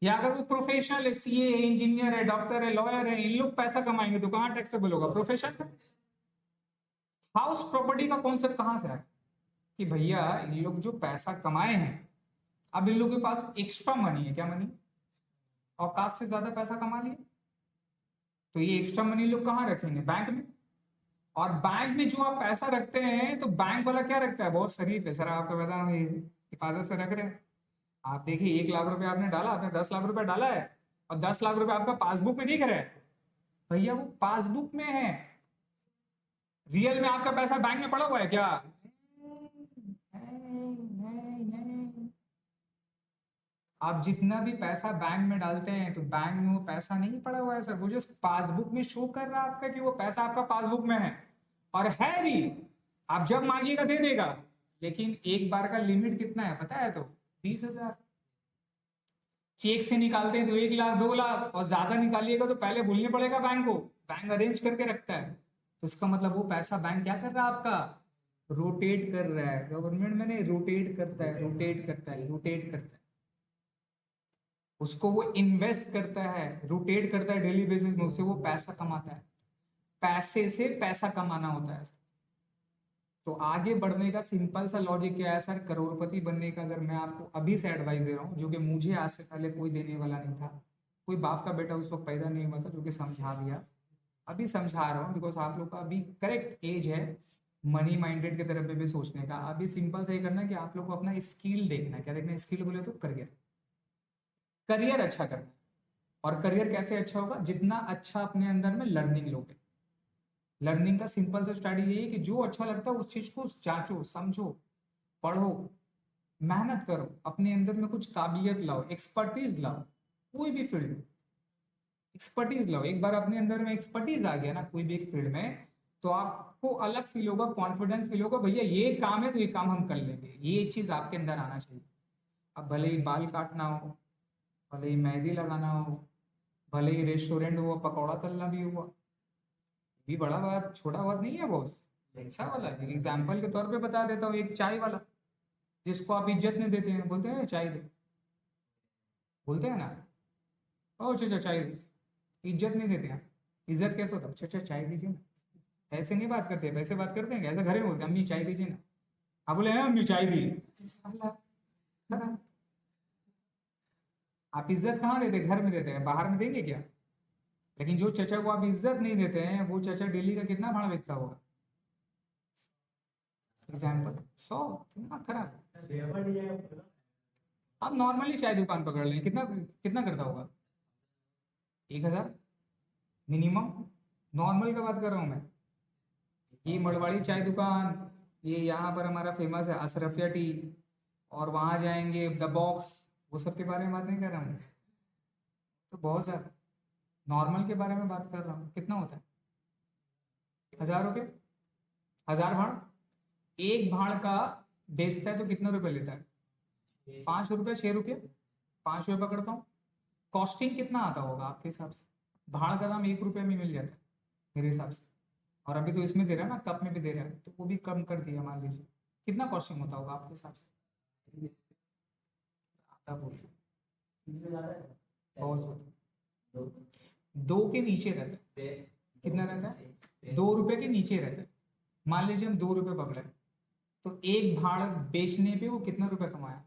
या अगर वो प्रोफेशनल है, सीए है, इंजीनियर है, डॉक्टर है, लॉयर है, इन लोग पैसा कमाएंगे तो कहां टैक्सेबल होगा? प्रोफेशन में। हाउस प्रॉपर्टी का कॉन्सेप्ट कहां से आया कि भैया इन लोग जो पैसा कमाए हैं, अब इन लोगों के पास एक्स्ट्रा मनी है। क्या मनी? औकात से ज्यादा पैसा कमा लिए, तो ये एक्स्ट्रा मनी लोग कहां रखेंगे? बैंक में। और बैंक में जो आप पैसा रखते हैं तो बैंक वाला क्या रखता है? बहुत शरीफ है सर, आपका पैसा हिफाजत से रख रहे हैं। आप देखिए 1 लाख रुपए आपने डाला, आपने 10 लाख रुपए डाला है, और 10 लाख रुपए आपका पासबुक में दिख रहा है, भैया वो पासबुक में है। रियल में आपका पैसा बैंक में पड़ा हुआ है क्या? नहीं। आप जितना भी पैसा बैंक में डालते हैं तो बैंक में वो पैसा नहीं पड़ा हुआ है सर, वो जस्ट पासबुक में शो कर रहा है आपका कि वो पैसा आपका पासबुक में है, और है भी। आप जब मांगिएगा दे देगा, लेकिन एक बार का लिमिट कितना है पता है? तो 20,000। चेक से निकालते हैं तो 1 लाख 2 लाख, और ज्यादा निकालिएगा तो पहले बोलने पड़ेगा बैंक को, बैंक अरेंज करके रखता है। तो इसका मतलब वो पैसा बैंक क्या कर रहा है आपका? रोटेट कर रहा है। गवर्नमेंट में नहीं, रोटेट करता है, रोटेट करता है, रोटेट करता है। उसको वो इन्वेस्ट करता है, रोटेट करता है डेली बेसिस में, उससे वो पैसा कमाता है। पैसे से पैसा कमाना होता है। तो आगे बढ़ने का सिंपल सा लॉजिक क्या है सर? करोड़पति बनने का अगर मैं आपको अभी से एडवाइस दे रहा हूँ, जो कि मुझे आज से पहले कोई देने वाला नहीं था, कोई बाप का बेटा उस वक्त पैदा नहीं हुआ था जो कि समझा दिया, अभी समझा रहा हूँ बिकॉज आप लोग का अभी करेक्ट एज है मनी माइंडेड की तरफ भी सोचने का। अभी सिंपल से करना है कि आप लोग को अपना स्किल देखना है। क्या देखना है? स्किल बोले तो करियर, करियर अच्छा करना है। और करियर कैसे अच्छा होगा? जितना अच्छा अपने अंदर में लर्निंग लोगे। लर्निंग का सिंपल सा स्टडी यही है कि जो अच्छा लगता है उस चीज को जांचो, समझो, पढ़ो, मेहनत करो, अपने अंदर में कुछ काबिलियत लाओ, एक्सपर्टीज लाओ, कोई भी फील्ड में एक्सपर्टीज लाओ। एक बार अपने अंदर में एक्सपर्टीज आ गया ना कोई भी एक फील्ड में, तो आपको अलग फील होगा, कॉन्फिडेंस फील होगा, भैया ये काम है तो ये काम हम कर लेंगे। ये चीज आपके अंदर आना चाहिए। अब भले ही बाल काटना हो, भले ही मेहंदी लगाना हो, भले ही रेस्टोरेंट हुआ, पकौड़ा तलना भी हुआ, भी बड़ा बात छोटा बात नहीं है बॉस। ऐसा वाला एग्जाम्पल के तौर पे बता देता हूँ, एक चाय वाला जिसको आप इज्जत नहीं देते हैं, बोलते हैं चाय दे, बोलते हैं ना, ओ चाचा चाय दे, इज्जत नहीं देते हैं। इज्जत कैसे होता है, चाचा चाय दीजिए ना। ऐसे नहीं बात करते, वैसे बात करते हैं, ऐसे घर में बोलते हैं अम्मी चाय दीजिए ना। आप बोले अम्मी चाय दी, आप इज्जत कहाँ देते, घर में देते हैं, बाहर में देंगे क्या? लेकिन जो चचा को आप इज्जत नहीं देते हैं, वो चचा दिल्ली का कितना भाड़ा बेचता होगा। एग्जाम्पल 100, कितना खराब। पेपर नहीं जाएगा। आप नॉर्मली चाय दुकान पकड़ लें, कितना कितना करता होगा, 1000 मिनिमम। नॉर्मल का बात कर रहा हूँ मैं। ये मड़वाड़ी चाय दुकान, ये यहाँ पर हमारा फेमस है अशरफिया टी, और वहाँ जाएंगे द बॉक्स, वो सब के बारे में बात नहीं कर रहा हूँ। तो बहुत ज्यादा नॉर्मल के बारे में बात कर रहा हूँ। कितना होता है, 1000 रुपये, 1000 भाड़। एक भाड़ का बेचता है तो कितने रुपए लेता है, 5 रुपये 6 रुपये, 5 रुपये पकड़ता हूँ। कॉस्टिंग कितना आता होगा आपके हिसाब से? भाड़ का दाम 1 रुपये में मिल जाता है मेरे हिसाब से। और अभी तो इसमें दे रहा है ना, कप में भी दे रहा है, तो वो भी कम कर दिया। मान लीजिए कितना कॉस्टिंग होता होगा आपके हिसाब से? आता बोलिए, इसमें ज्यादा है। बहुत ज्यादा। दो 2 के नीचे रहता है। कितना रहता है, 2 रुपये के नीचे रहता है। मान लीजिए हम 2 रुपये पकड़े, तो एक भाड़ बेचने पे वो कितना रुपए कमाया,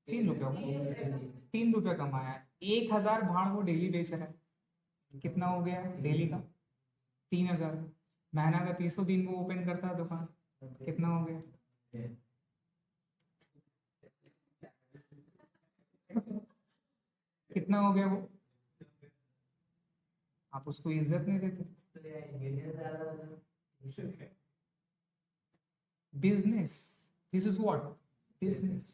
3 रुपये। 3 रुपये कमाया। 1000 भाड़ वो डेली बेच रहा है, कितना हो गया डेली का, 3000। महीना का 300 दिन वो ओपन करता है दुकान, कितना हो गया, कितना हो गया वो। आप उसको इज्जत नहीं देते। Business, this is what, business.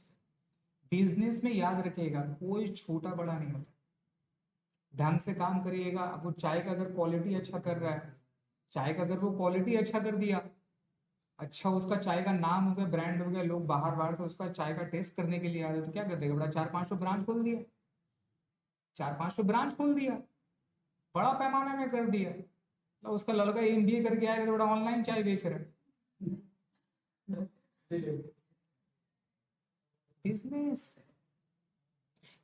Business में याद रखिएगा कोई छोटा बड़ा नहीं होता। ढंग से काम करिएगा। अब वो चाय का अगर क्वालिटी अच्छा कर रहा है, चाय का अगर वो क्वालिटी अच्छा कर दिया, अच्छा उसका चाय का नाम हो गया, ब्रांड हो गया, लोग बाहर बाहर से उसका चाय का टेस्ट करने के लिए आ रहे, तो क्या कर देगा बड़ा, 400-500 ब्रांच खोल दिया, 400-500 ब्रांच खोल दिया, बड़ा पैमाने में कर दिया। तो उसका लड़का MBA करके आएगा तो बड़ा ऑनलाइन चाय बेच रहा है। बिजनेस।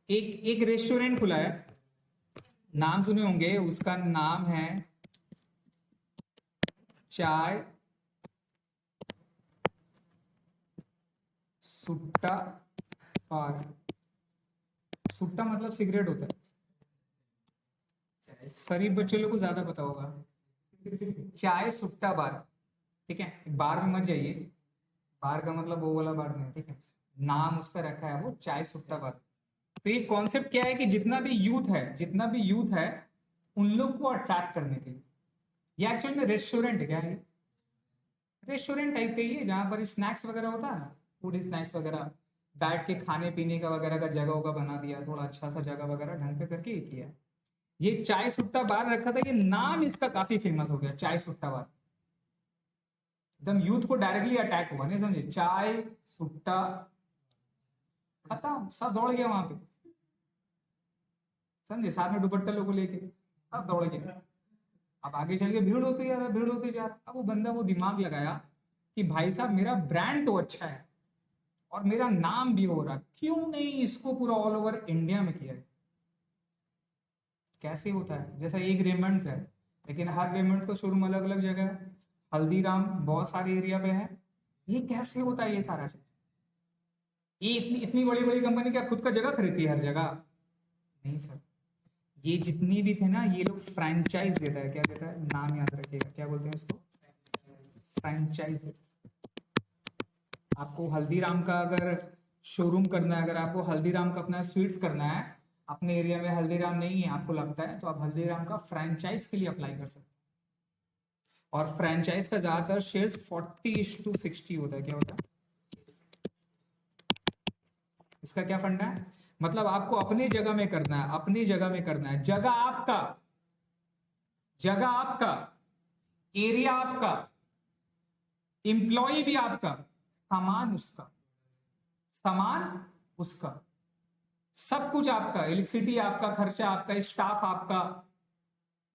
एक एक रेस्टोरेंट खुला है, नाम सुने होंगे, उसका नाम है चाय सुट्टा बार। सुट्टा मतलब सिगरेट होता है, शरीफ बच्चे लोग को ज्यादा पता होगा। चाय सुट्टा बार, ठीक है, बार में मत जाइए, बार का मतलब वो वाला बार नहीं, ठीक है। नाम उसका रखा है वो चाय सुट्टा बार। तो ये कॉन्सेप्ट क्या है कि जितना भी यूथ है, जितना भी यूथ है, उन लोग को अट्रैक्ट करने के लिए, ये एक्चुअल में रेस्टोरेंट है। क्या है, रेस्टोरेंट टाइप का ही है, जहां पर स्नैक्स वगैरह होता है ना, फूड स्नैक्स वगैरह, बैठ के खाने पीने का वगैरह का जगह होगा बना दिया, थोड़ा अच्छा सा जगह वगैरह ढंग पे करके ये किया। ये चाय सुट्टा बार रखा था, ये नाम इसका काफी फेमस हो गया, चाय सुट्टा बार। एकदम यूथ को डायरेक्टली अटैक हुआ, नहीं समझे, चाय सुट्टा, खत्म, सब दौड़ गया वहां पे, समझे, साथ में दुपट्टा लोगों लेके सब दौड़ गया। अब आगे चल के भीड़ होती जा रहा, भीड़ होती जा रहा। अब वो बंदा वो दिमाग लगाया कि भाई साहब मेरा ब्रांड तो अच्छा है और मेरा नाम भी हो रहा, क्यों नहीं इसको पूरा ऑल ओवर इंडिया में किया। कैसे होता है, जैसा एक रेमंड्स है, लेकिन हर रेमंड्स का शोरूम अलग अलग जगह है, हल्दीराम बहुत सारे एरिया पे है। ये कैसे होता है ये सारा चीज? ये इतनी इतनी बड़ी बड़ी कंपनी क्या खुद का जगह खरीदती है हर जगह? नहीं सर, ये जितनी भी थे ना, ये लोग फ्रेंचाइज देता है। क्या देता है, नाम याद रखिएगा, क्या बोलते हैं इसको, फ्रेंचाइज। आपको हल्दीराम का अगर शोरूम करना है, अगर आपको हल्दीराम का अपना स्वीट्स करना है, अपने एरिया में हल्दीराम नहीं है आपको लगता है, तो आप हल्दीराम का फ्रेंचाइज के लिए अप्लाई कर सकते हैं। और फ्रेंचाइज का ज्यादातर शेयर्स 40:60 होता है। क्या होता है, इसका क्या फंडा है? मतलब आपको अपनी जगह में करना है, अपनी जगह में करना है। जगह आपका, एरिया आपका, एम्प्लॉय भी आपका, सामान उसका, सामान उसका, सब कुछ आपका, इलेक्ट्रिसिटी आपका, खर्चा आपका, स्टाफ आपका,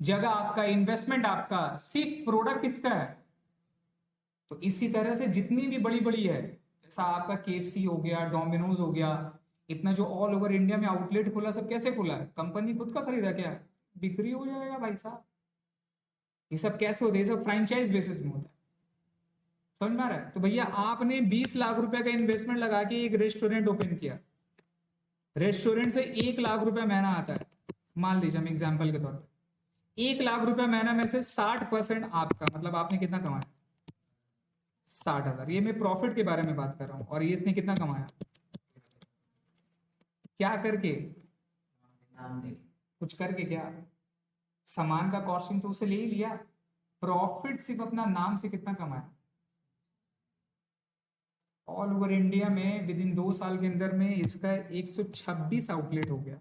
जगह आपका, इन्वेस्टमेंट आपका, सिर्फ प्रोडक्ट किसका है? तो इसी तरह से जितनी भी बड़ी बड़ी है, जैसा आपका केएफसी हो गया, डोमिनोज हो गया, इतना जो ऑल ओवर इंडिया में आउटलेट खुला, सब कैसे खुला है? कंपनी खुद का खरीदा क्या? बिक्री हो जाएगा भाई साहब। ये सब कैसे होता है? ये सब फ्रेंचाइज बेसिस में होता है। समझ में आ रहा है? तो भैया आपने 20 लाख रुपए का इन्वेस्टमेंट लगा के एक रेस्टोरेंट ओपन किया, रेस्टोरेंट से 1 लाख रुपए महीना आता है, मान लीजिए हम एग्जाम्पल के तौर पर 1 लाख रुपए महीना में से 60% आपका, मतलब आपने कितना कमाया? 60,000। ये मैं प्रॉफिट के बारे में बात कर रहा हूं। और ये इसने कितना कमाया? क्या करके? नाम दे। कुछ करके क्या? सामान का कॉस्टिंग तो उसे ले ही लिया, प्रॉफिट सिर्फ अपना नाम से कितना कमाया? ऑल ओवर इंडिया में विद इन 2 साल के अंदर में इसका 126 आउटलेट हो गया।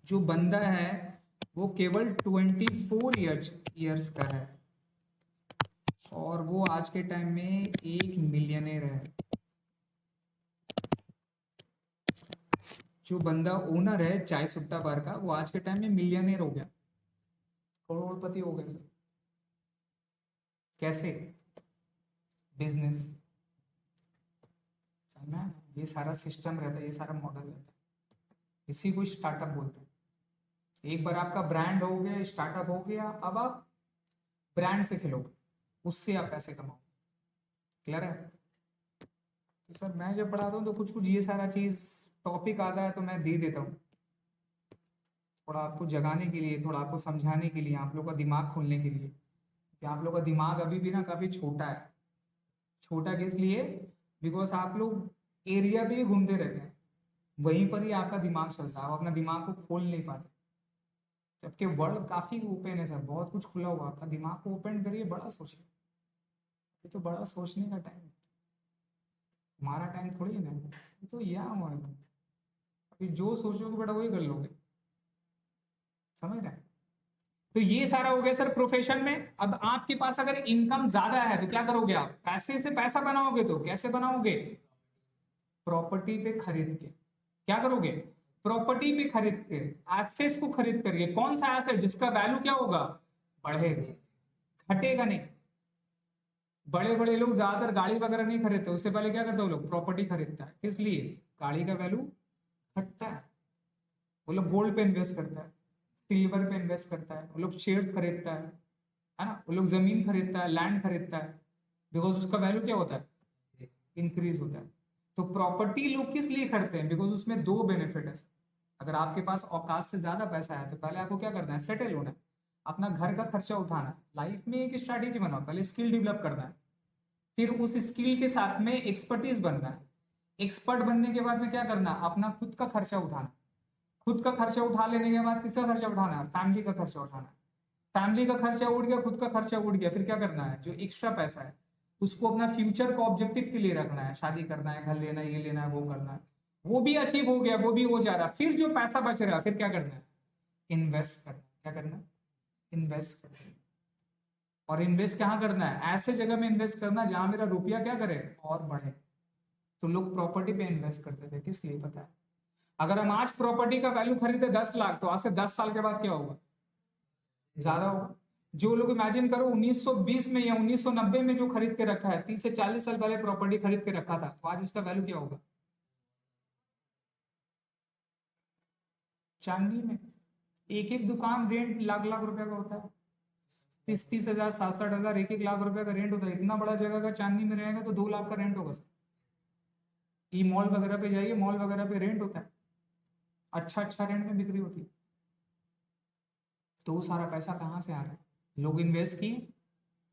जो बंदा है वो केवल 24 ईयर्स का है और वो आज के टाइम में 1 मिलियनेयर है। जो बंदा ओनर है चाय सुट्टा बार का, वो आज के टाइम में मिलियनेयर हो गया, करोड़पति हो गया सर। कैसे? बिजनेस। समझना है? ये सारा सिस्टम रहता है, ये सारा मॉडल रहता है, इसी को स्टार्टअप बोलते हैं। एक बार आपका ब्रांड हो गया, स्टार्टअप हो गया, अब आप ब्रांड से खेलोगे, उससे आप पैसे कमाओगे। क्लियर है? तो सर मैं जब पढ़ाता हूँ तो कुछ कुछ ये सारा चीज टॉपिक आता है तो मैं दे देता हूँ, थोड़ा आपको जगाने के लिए, थोड़ा आपको समझाने के लिए, आप लोग का दिमाग खोलने के लिए कि आप लोग का दिमाग अभी भी ना काफी छोटा है। छोटा किस लिए? बिकॉज आप लोग एरिया पे ही घूमते रहते हैं, वहीं पर ही आपका दिमाग चलता है, आप अपना दिमाग को खोल नहीं पाते। जबकि वर्ल्ड काफी ओपन है सर, बहुत कुछ खुला हुआ, आपका दिमाग को ओपन करिए, बड़ा सोचिए। ये तो बड़ा सोचने का टाइम है, हमारा टाइम थोड़ी है ना, ये तो यह हमारा टाइम। अभी जो सोचोगे बेटा वही कर लोगे। समझ रहे हैं? तो ये सारा हो गया सर प्रोफेशन में। अब आपके पास अगर इनकम ज्यादा है तो क्या करोगे? आप पैसे से पैसा बनाओगे, तो कैसे बनाओगे? प्रॉपर्टी पे खरीद के। क्या करोगे? प्रॉपर्टी पे खरीद के, एसेट्स को खरीद करिए। कौन सा एसेट? जिसका वैल्यू क्या होगा? बढ़ेगा, घटेगा नहीं। बड़े बड़े लोग ज्यादातर गाड़ी वगैरह नहीं खरीदते, उससे पहले क्या करते हैं वो लोग? प्रॉपर्टी खरीदता है। किस लिए? गाड़ी का वैल्यू घटता है, वो लोग गोल्ड पे इन्वेस्ट करता है, सिल्वर पे इन्वेस्ट करता है, वो लोग शेयर्स खरीदता है ना, वो लोग जमीन खरीदता है, लैंड खरीदता है, बिकॉज उसका वैल्यू क्या होता है? इंक्रीज होता है। तो प्रॉपर्टी लोग किस लिए खरीदते हैं? बिकॉज उसमें दो बेनिफिट है। अगर आपके पास औकात से ज्यादा पैसा है तो पहले आपको क्या करना है? सेटल होना है, अपना घर का खर्चा उठाना है। लाइफ में एक स्ट्रैटेजी बनाओ, पहले स्किल डेवलप करना है, फिर उस स्किल के साथ में एक्सपर्टीज बनना है। एक्सपर्ट बनने के बाद में क्या करना? अपना खुद का खर्चा उठाना। खुद का खर्चा उठा लेने के बाद किसका खर्चा उठाना है? फैमिली का खर्चा उठाना है। फैमिली का खर्चा उठ गया, खुद का खर्चा उठ गया, फिर क्या करना है? जो एक्स्ट्रा पैसा है उसको अपना फ्यूचर को ऑब्जेक्टिव के लिए रखना है, शादी करना है, घर लेना है, ये लेना है, वो करना है। वो भी अचीव हो गया, वो भी हो जा रहा है। फिर जो पैसा बच रहा है फिर क्या करना है? इन्वेस्ट करना है। क्या करना है? इन्वेस्ट करना है। और इन्वेस्ट कहाँ करना है? ऐसे जगह में इन्वेस्ट करना जहां मेरा रुपया क्या करे? और बढ़े। तो लोग प्रॉपर्टी पे इन्वेस्ट करते थे, किस लिए पता है? अगर हम आज प्रॉपर्टी का वैल्यू खरीदे 10 लाख, तो आज से 10 साल के बाद क्या होगा? ज्यादा होगा। जो लोग इमेजिन करो 1920 में या 1990 में जो खरीद के रखा है, 30 से 40 साल पहले प्रॉपर्टी खरीद के रखा था, तो आज उसका वैल्यू क्या होगा? चांदी में एक एक दुकान रेंट लाख लाख रुपए का होता है, 30-30 हजार, 60-60 हजार, 1-1 लाख रुपए का रेंट होता है। इतना बड़ा जगह का चांदी में रहेगा तो 2 लाख का रेंट होगा सर। ई मॉल वगैरह पे जाइए, मॉल वगैरह पे रेंट होता है, अच्छा अच्छा रेंट में बिक्री होती है। तो वो सारा पैसा कहाँ से आ रहा है? लोग इन्वेस्ट किए,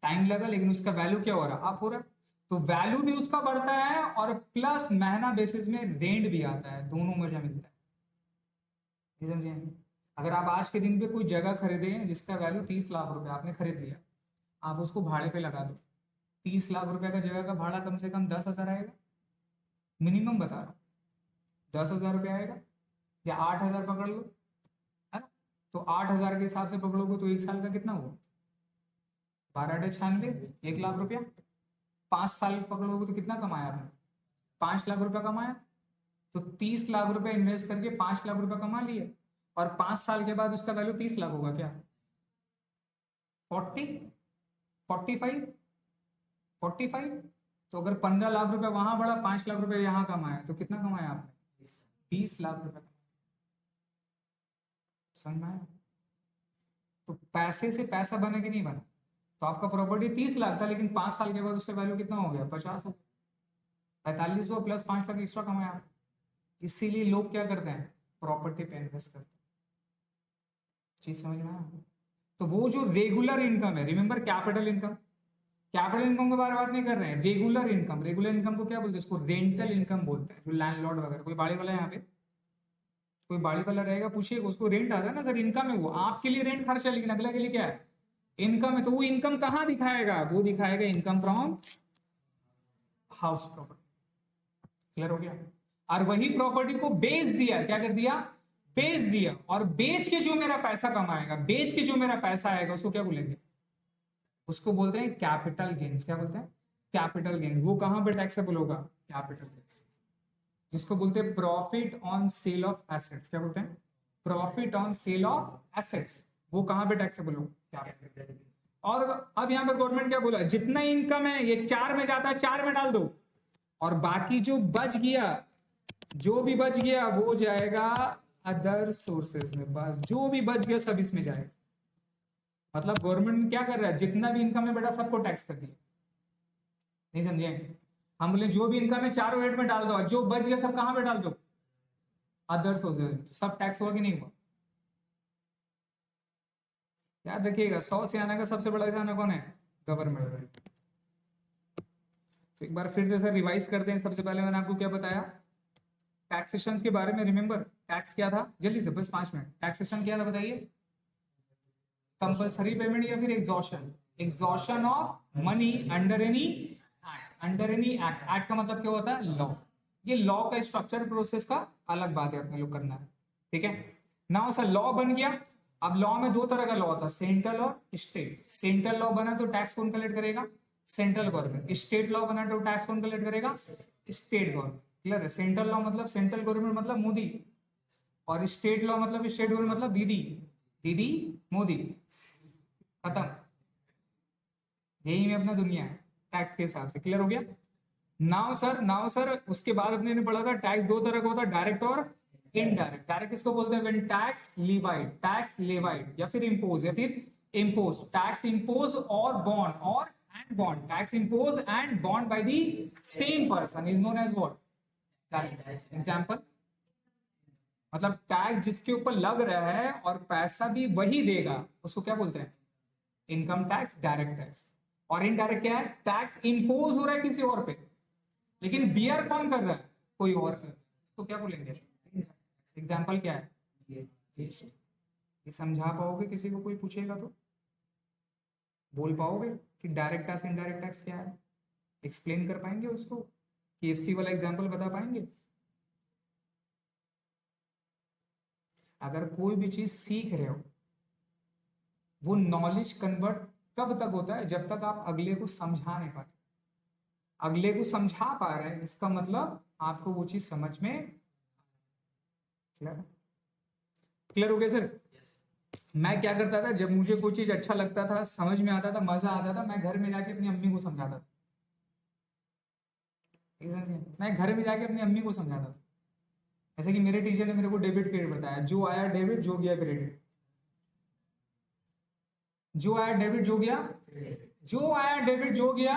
टाइम लगा, लेकिन उसका वैल्यू क्या हो रहा है? अप हो रहा है। तो वैल्यू भी उसका बढ़ता है और प्लस महीना बेसिस में रेंट भी आता है, दोनों मजा मिलता है। ये समझे? अगर आप आज के दिन पे कोई जगह खरीदे जिसका वैल्यू 30 लाख रुपए, आपने खरीद लिया, आप उसको भाड़े पे लगा दो, 30 लाख रुपए का जगह का भाड़ा कम से कम 10 हजार आएगा। मिनिमम बता रहा हूँ, 10,000 रुपये आएगा या 8,000 पकड़ लो, है ना। तो 8,000 के हिसाब से पकड़ोगे तो एक साल का कितना हुआ, 12×96, 1 लाख रुपया। 5 साल पकड़ोगे तो कितना कमाया आपने, 5 लाख रुपया कमाया। तो 30 लाख रुपया इन्वेस्ट करके 5 लाख रुपया कमा लिए, और 5 साल के बाद उसका वैल्यू 30 लाख होगा क्या, 40, 45, 45। तो अगर 15 लाख रुपया वहां बढ़ा, 5 लाख रुपया यहाँ कमाया, तो कितना कमाया आपने, 20 लाख रुपया। समझ में आया। तो पैसे से पैसा बने कि नहीं बना। तो आपका प्रॉपर्टी 30 लाख था, लेकिन 5 साल के बाद उसका वैल्यू कितना हो गया, 50 हो गया। 45 हुआ प्लस 5 लाख एक्स्ट्रा कमाया। इसीलिए लोग क्या करते हैं, प्रॉपर्टी पे इन्वेस्ट करते हैं। चीज समझ में आया। तो वो जो रेगुलर इनकम है, remember capital income, capital income के बारे में बात नहीं कर रहे हैं, रेगुलर इनकम। रेगुलर इनकम को क्या बोलते हैं, इसको रेंटल इनकम बोलते हैं। जो लैंडलॉर्ड वगैरह, कोई बाड़ी वाला है यहाँ पे, कोई बाड़ी वाला रहेगा, पूछिएगा उसको रेंट आता है ना सर, इनकम है वो, आपके लिए रेंट खर्च है, लेकिन अगला के लिए क्या है, इनकम है। तो वो इनकम कहाँ दिखाएगा, वो दिखाएगा income from house property. Clear हो गया। और वही प्रॉपर्टी को बेच दिया, क्या कर दिया, बेच दिया। और बेच के जो मेरा पैसा कमाएगा, बेच के जो मेरा पैसा आएगा, उसको क्या बोलेंगे, उसको बोलते हैं कैपिटल गेन्स। क्या बोलते हैं, कैपिटल गेन्स। वो कहां पे टैक्सेबल होगा, कैपिटल गेन्स, जिसको बोलते हैं profit on sale of assets. क्या बोलते हैं, profit on sale of assets. वो कहां पे टैक्सेबल होगा, कैपिटल। और अब यहां पर गवर्नमेंट क्या बोला, जितना इनकम है ये 4 में जाता है, 4 में डाल दो, और बाकी जो बच गया, जो भी बच गया वो जाएगा अदर सोर्सेज में। बस जो भी बच गया सब इसमें जाएगा। मतलब गवर्नमेंट क्या कर रहा है, जितना भी इनकम है बेटा सबको टैक्स कर दिया। नहीं समझे, हम बोले जो भी इनकम है चारों हेड में डाल दो, जो बच गया सब कहां पे डाल दो, अदर सोर्सेज। सब टैक्स हुआ कि नहीं हुआ। याद रखिएगा, 100 से आने का सबसे बड़ा खाना कौन है, गवर्नमेंट। तो एक बार फिर से सर रिवाइज करते हैं। सबसे पहले मैंने आपको क्या बताया, टैक्सेशन के बारे में। रिमेंबर टैक्स क्या था, जल्दी से बस 5 मिनट। टैक्सेशन क्या था बताइए, कंपल्सरी पेमेंट या फिर exhaustion, exhaustion of money under any act. Under any act, act का मतलब क्या होता है, लॉ। ये लॉ का स्ट्रक्चर प्रोसेस का अलग बात है, अपने लोग करना है, ठीक है। नाउ सर लॉ बन गया। अब लॉ में 2 तरह का लॉ होता है, सेंट्रल और स्टेट। सेंट्रल लॉ बना तो टैक्स कौन कलेक्ट करेगा, सेंट्रल गवर्नमेंट। स्टेट लॉ बना तो टैक्स कौन कलेक्ट करेगा, स्टेट गवर्नमेंट। क्लियर है। सेंट्रल लॉ मतलब सेंट्रल गवर्नमेंट मतलब मोदी, और स्टेट लॉ मतलब स्टेट गवर्नमेंट मतलब दीदी, दीदी मोदी, खत्म। यही में अपना दुनिया है टैक्स के हिसाब से। क्लियर हो गया। नाउ सर उसके बाद अपने ने पढ़ा था टैक्स 2 तरह का होता है, डायरेक्ट और इनडायरेक्ट। डायरेक्ट किसको बोलते हैं, when tax levied, tax levied या फिर इम्पोज, या फिर इम्पोज। टैक्स इम्पोज और बॉन्ड, और and bond, tax impose and bond by the same person is known as what, direct. Example मतलब टैक्स जिसके ऊपर लग रहा है और पैसा भी वही देगा, उसको क्या बोलते हैं, इनकम टैक्स, डायरेक्ट टैक्स। और इनडायरेक्ट क्या है, टैक्स इंपोज हो रहा है किसी और पे, लेकिन बियर कौन कर रहा है, कोई और कर रहा है, उसको क्या बोलेंगे, एग्जांपल क्या है, ये समझा पाओगे, किसी को कोई पूछेगा तो बोल पाओगे कि डायरेक्ट टैक्स इनडायरेक्ट टैक्स क्या है, एक्सप्लेन कर पाएंगे उसको, KFC वाला एग्जांपल बता पाएंगे। अगर कोई भी चीज सीख रहे हो, वो नॉलेज कन्वर्ट कब तक होता है, जब तक आप अगले को समझा नहीं पाते। अगले को समझा पा रहे हैं, इसका मतलब आपको वो चीज समझ में क्लियर हो गया सर। मैं क्या करता था, जब मुझे कोई चीज अच्छा लगता था, समझ में आता था, मजा आता था, मैं घर में जाके अपनी अम्मी को समझाता था। मैं घर में जाके अपनी अम्मी को समझाता था। जैसे कि मेरे टीचर ने मेरे को डेबिट क्रेडिट बताया, जो आया डेबिट, जो गया क्रेडिट। जो आया डेबिट, जो गया, जो आया डेबिट, जो गया।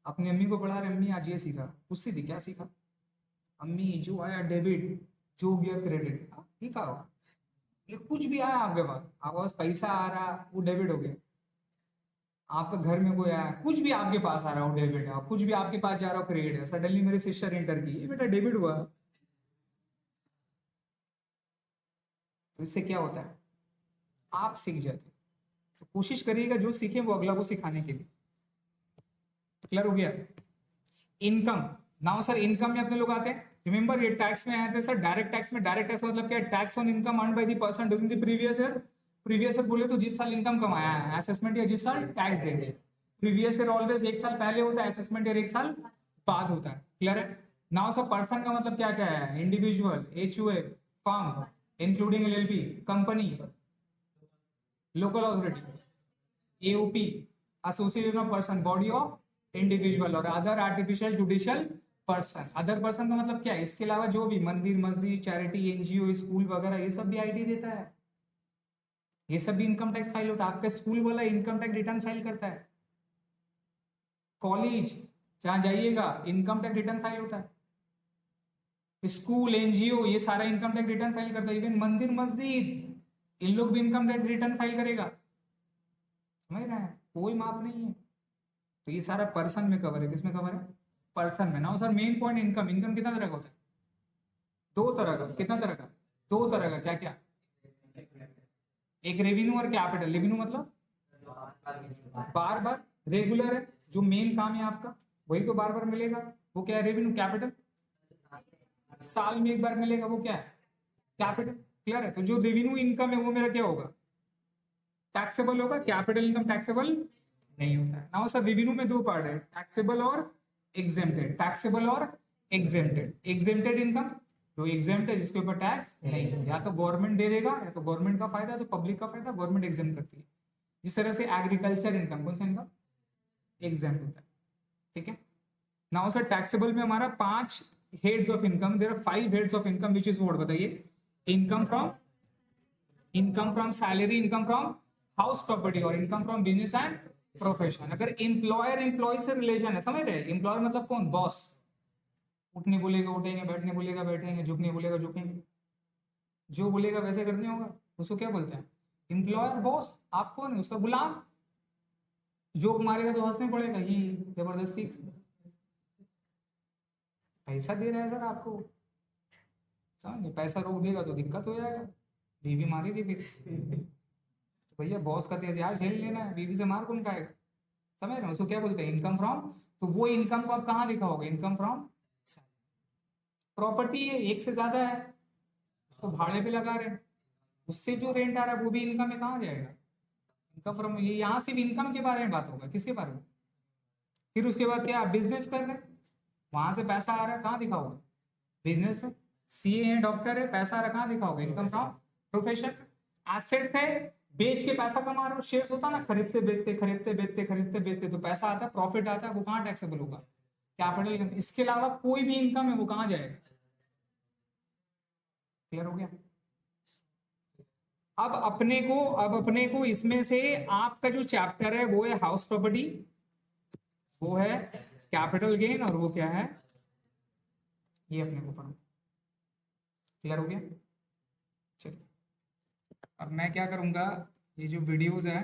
अपनी अम्मी को पढ़ा रहे, अम्मी आज ये सीखा, उससे भी क्या सीखा, अम्मी जो आया डेबिट, जो गया क्रेडिट। ठीक है, ये कुछ भी आया आपके पास पैसा आ रहा, वो डेबिट हो गया। आपका घर में कोई आया, कुछ भी आपके पास आ रहा हो डेबिट है, कुछ भी आपके पास जा रहा हो क्रेडिट है। सडनली मेरी सिस्टर इंटर की, ये बेटा डेबिट हुआ। तो इससे क्या होता है, आप सीख जाते। तो कोशिश करिएगा जो सीखे वो अगला को सिखाने के लिए। क्लियर हो गया। इनकम, नाउ सर इनकम में अपने लोग आते हैं, रिमेंबर ये टैक्स में आए थे सर, डायरेक्ट टैक्स में, डायरेक्ट टैक्स मतलब क्या है, tax on income earned by the person during the previous year. Previous year बोले तो जिस साल इनकम कमाया है, असेसमेंट ईयर जिस साल टैक्स देंगे। प्रीवियस ईयर ऑलवेज एक साल पहले होता है, असेसमेंट ईयर एक साल बाद होता है, क्लियर है। नाउ सर पर्सन का मतलब क्या क्या है, individual, HUA, firm including LLP, company, local authority, AOP, association of person, body of individual और other artificial judicial person. Other person का मतलब क्या है, इसके अलावा जो भी मंदिर, मस्जिद, चैरिटी, NGO, स्कूल वगैरह ये सब भी आईडी देता है, ये सब भी इनकम टैक्स फाइल होता है। आपका स्कूल वाला इनकम टैक्स रिटर्न फाइल करता है, कॉलेज जहां जाइएगा इनकम टैक्स रिटर्न फाइल होता है, स्कूल, NGO ये सारा इनकम टैक्स रिटर्न फाइल करता है। इवन मंदिर, मस्जिद, इन लोग भी इनकम टैक्स रिटर्न फाइल करेगा, समझ रहे हैं, कोई माफ नहीं है। तो ये सारा पर्सन में कवर है, किसमें कवर है, पर्सन में। ना sir main point income, income कितना तरह का होता है, दो तरह का, कितना तरह का, दो तरह का, क्या क्या, एक रेवेन्यू और कैपिटल। रेवेन्यू मतलब बार बार रेगुलर है, जो मेन काम है आपका वही तो बार बार मिलेगा, वो क्या है रेवेन्यू। कैपिटल साल में एक बार मिलेगा, वो क्या है कैपिटल, क्लियर है। तो जो रेवेन्यू इनकम है वो मेरा क्या होगा, टैक्सेबल होगा, कैपिटल इनकम टैक्सेबल नहीं होता है। नाउ सर रेवेन्यू में दो पार्ट है, टैक्सेबल और एग्जेम्प्टेड, टैक्सेबल और एग्जेम्प्टेड। एग्जेम्प्टेड इनकम जो एग्जेम्प्ट है, जिसके ऊपर टैक्स नहीं है, या तो गवर्नमेंट दे देगा, या तो गवर्नमेंट का फायदा, तो पब्लिक का फायदा, गवर्नमेंट एग्जेम्प्ट करती है। जिस तरह से एग्रीकल्चर इनकम, कौन सा इनकम एग्जेम्प्ट होता है, ठीक है। नाउ सर टैक्सेबल में हमारा 5 heads of income, there are 5 heads of income which is what, बताइए। Income from salary, income from house property और income from business and profession. अगर एम्प्लॉयर एम्प्लॉय से रिलेशन है, समझ रहे हैं, एम्प्लॉयर मतलब कौन, बॉस, उठने बोलेगा उठेंगे, बैठने बोलेगा बैठेंगे, झुकने बोलेगा झुकेंगे, जो बोलेगा वैसे करने होगा, उसको क्या बोलते हैं, एम्प्लॉयर। बॉस आप कौन है, उसका गुलाम, जोक मारेगा तो हंसने पड़ेगा ही, जबरदस्ती। पैसा दे रहा है सर आपको, समझ, पैसा रोक देगा तो दिक्कत हो जाएगा, बीवी मारेगी फिर। तो भैया बॉस का तेजाब झेल लेना है, बीवी से मार कौन खाएगा, समझ रहे हो। उसको क्या बोलते हैं, इनकम फ्रॉम। तो वो इनकम को आप कहाँ लिखा होगा, इनकम फ्रॉम। प्रॉपर्टी है, एक से ज्यादा है, उसको भाड़े पे लगा रहे हैं, उससे जो रेंट आ रहा है वो भी इनकम में कहाँ जाएगा, इनकम फ्रॉम। ये यहाँ से भी इनकम के बारे में बात होगा, किसके बारे में। फिर उसके बाद क्या, आप बिजनेस कर रहे हैं, वहां से पैसा आ रहा है, कहाँ दिखा होगा, बिजनेस में। CA है, डॉक्टर है, पैसा आ रहा है, कहाँ दिखा होगा, इनकम फ्रॉम प्रोफेशन। एसेट्स है, बेच के पैसा कमा रहे हो, शेयर्स होता है ना, खरीदते बेचते खरीदते बेचते खरीदते बेचते, तो पैसा आता है, प्रॉफिट आता है, वो कहाँ टैक्सेबल होगा, कैपिटल इनकम। इसके अलावा कोई भी इनकम है वो कहाँ जाएगा, क्लियर हो गया। अब अपने को इसमें से आपका जो चैप्टर है वो है हाउस प्रॉपर्टी, वो है कैपिटल गेन, और वो क्या है, ये अपने को पढ़ना, क्लियर हो गया। चलिए अब मैं क्या करूंगा, ये जो वीडियोस है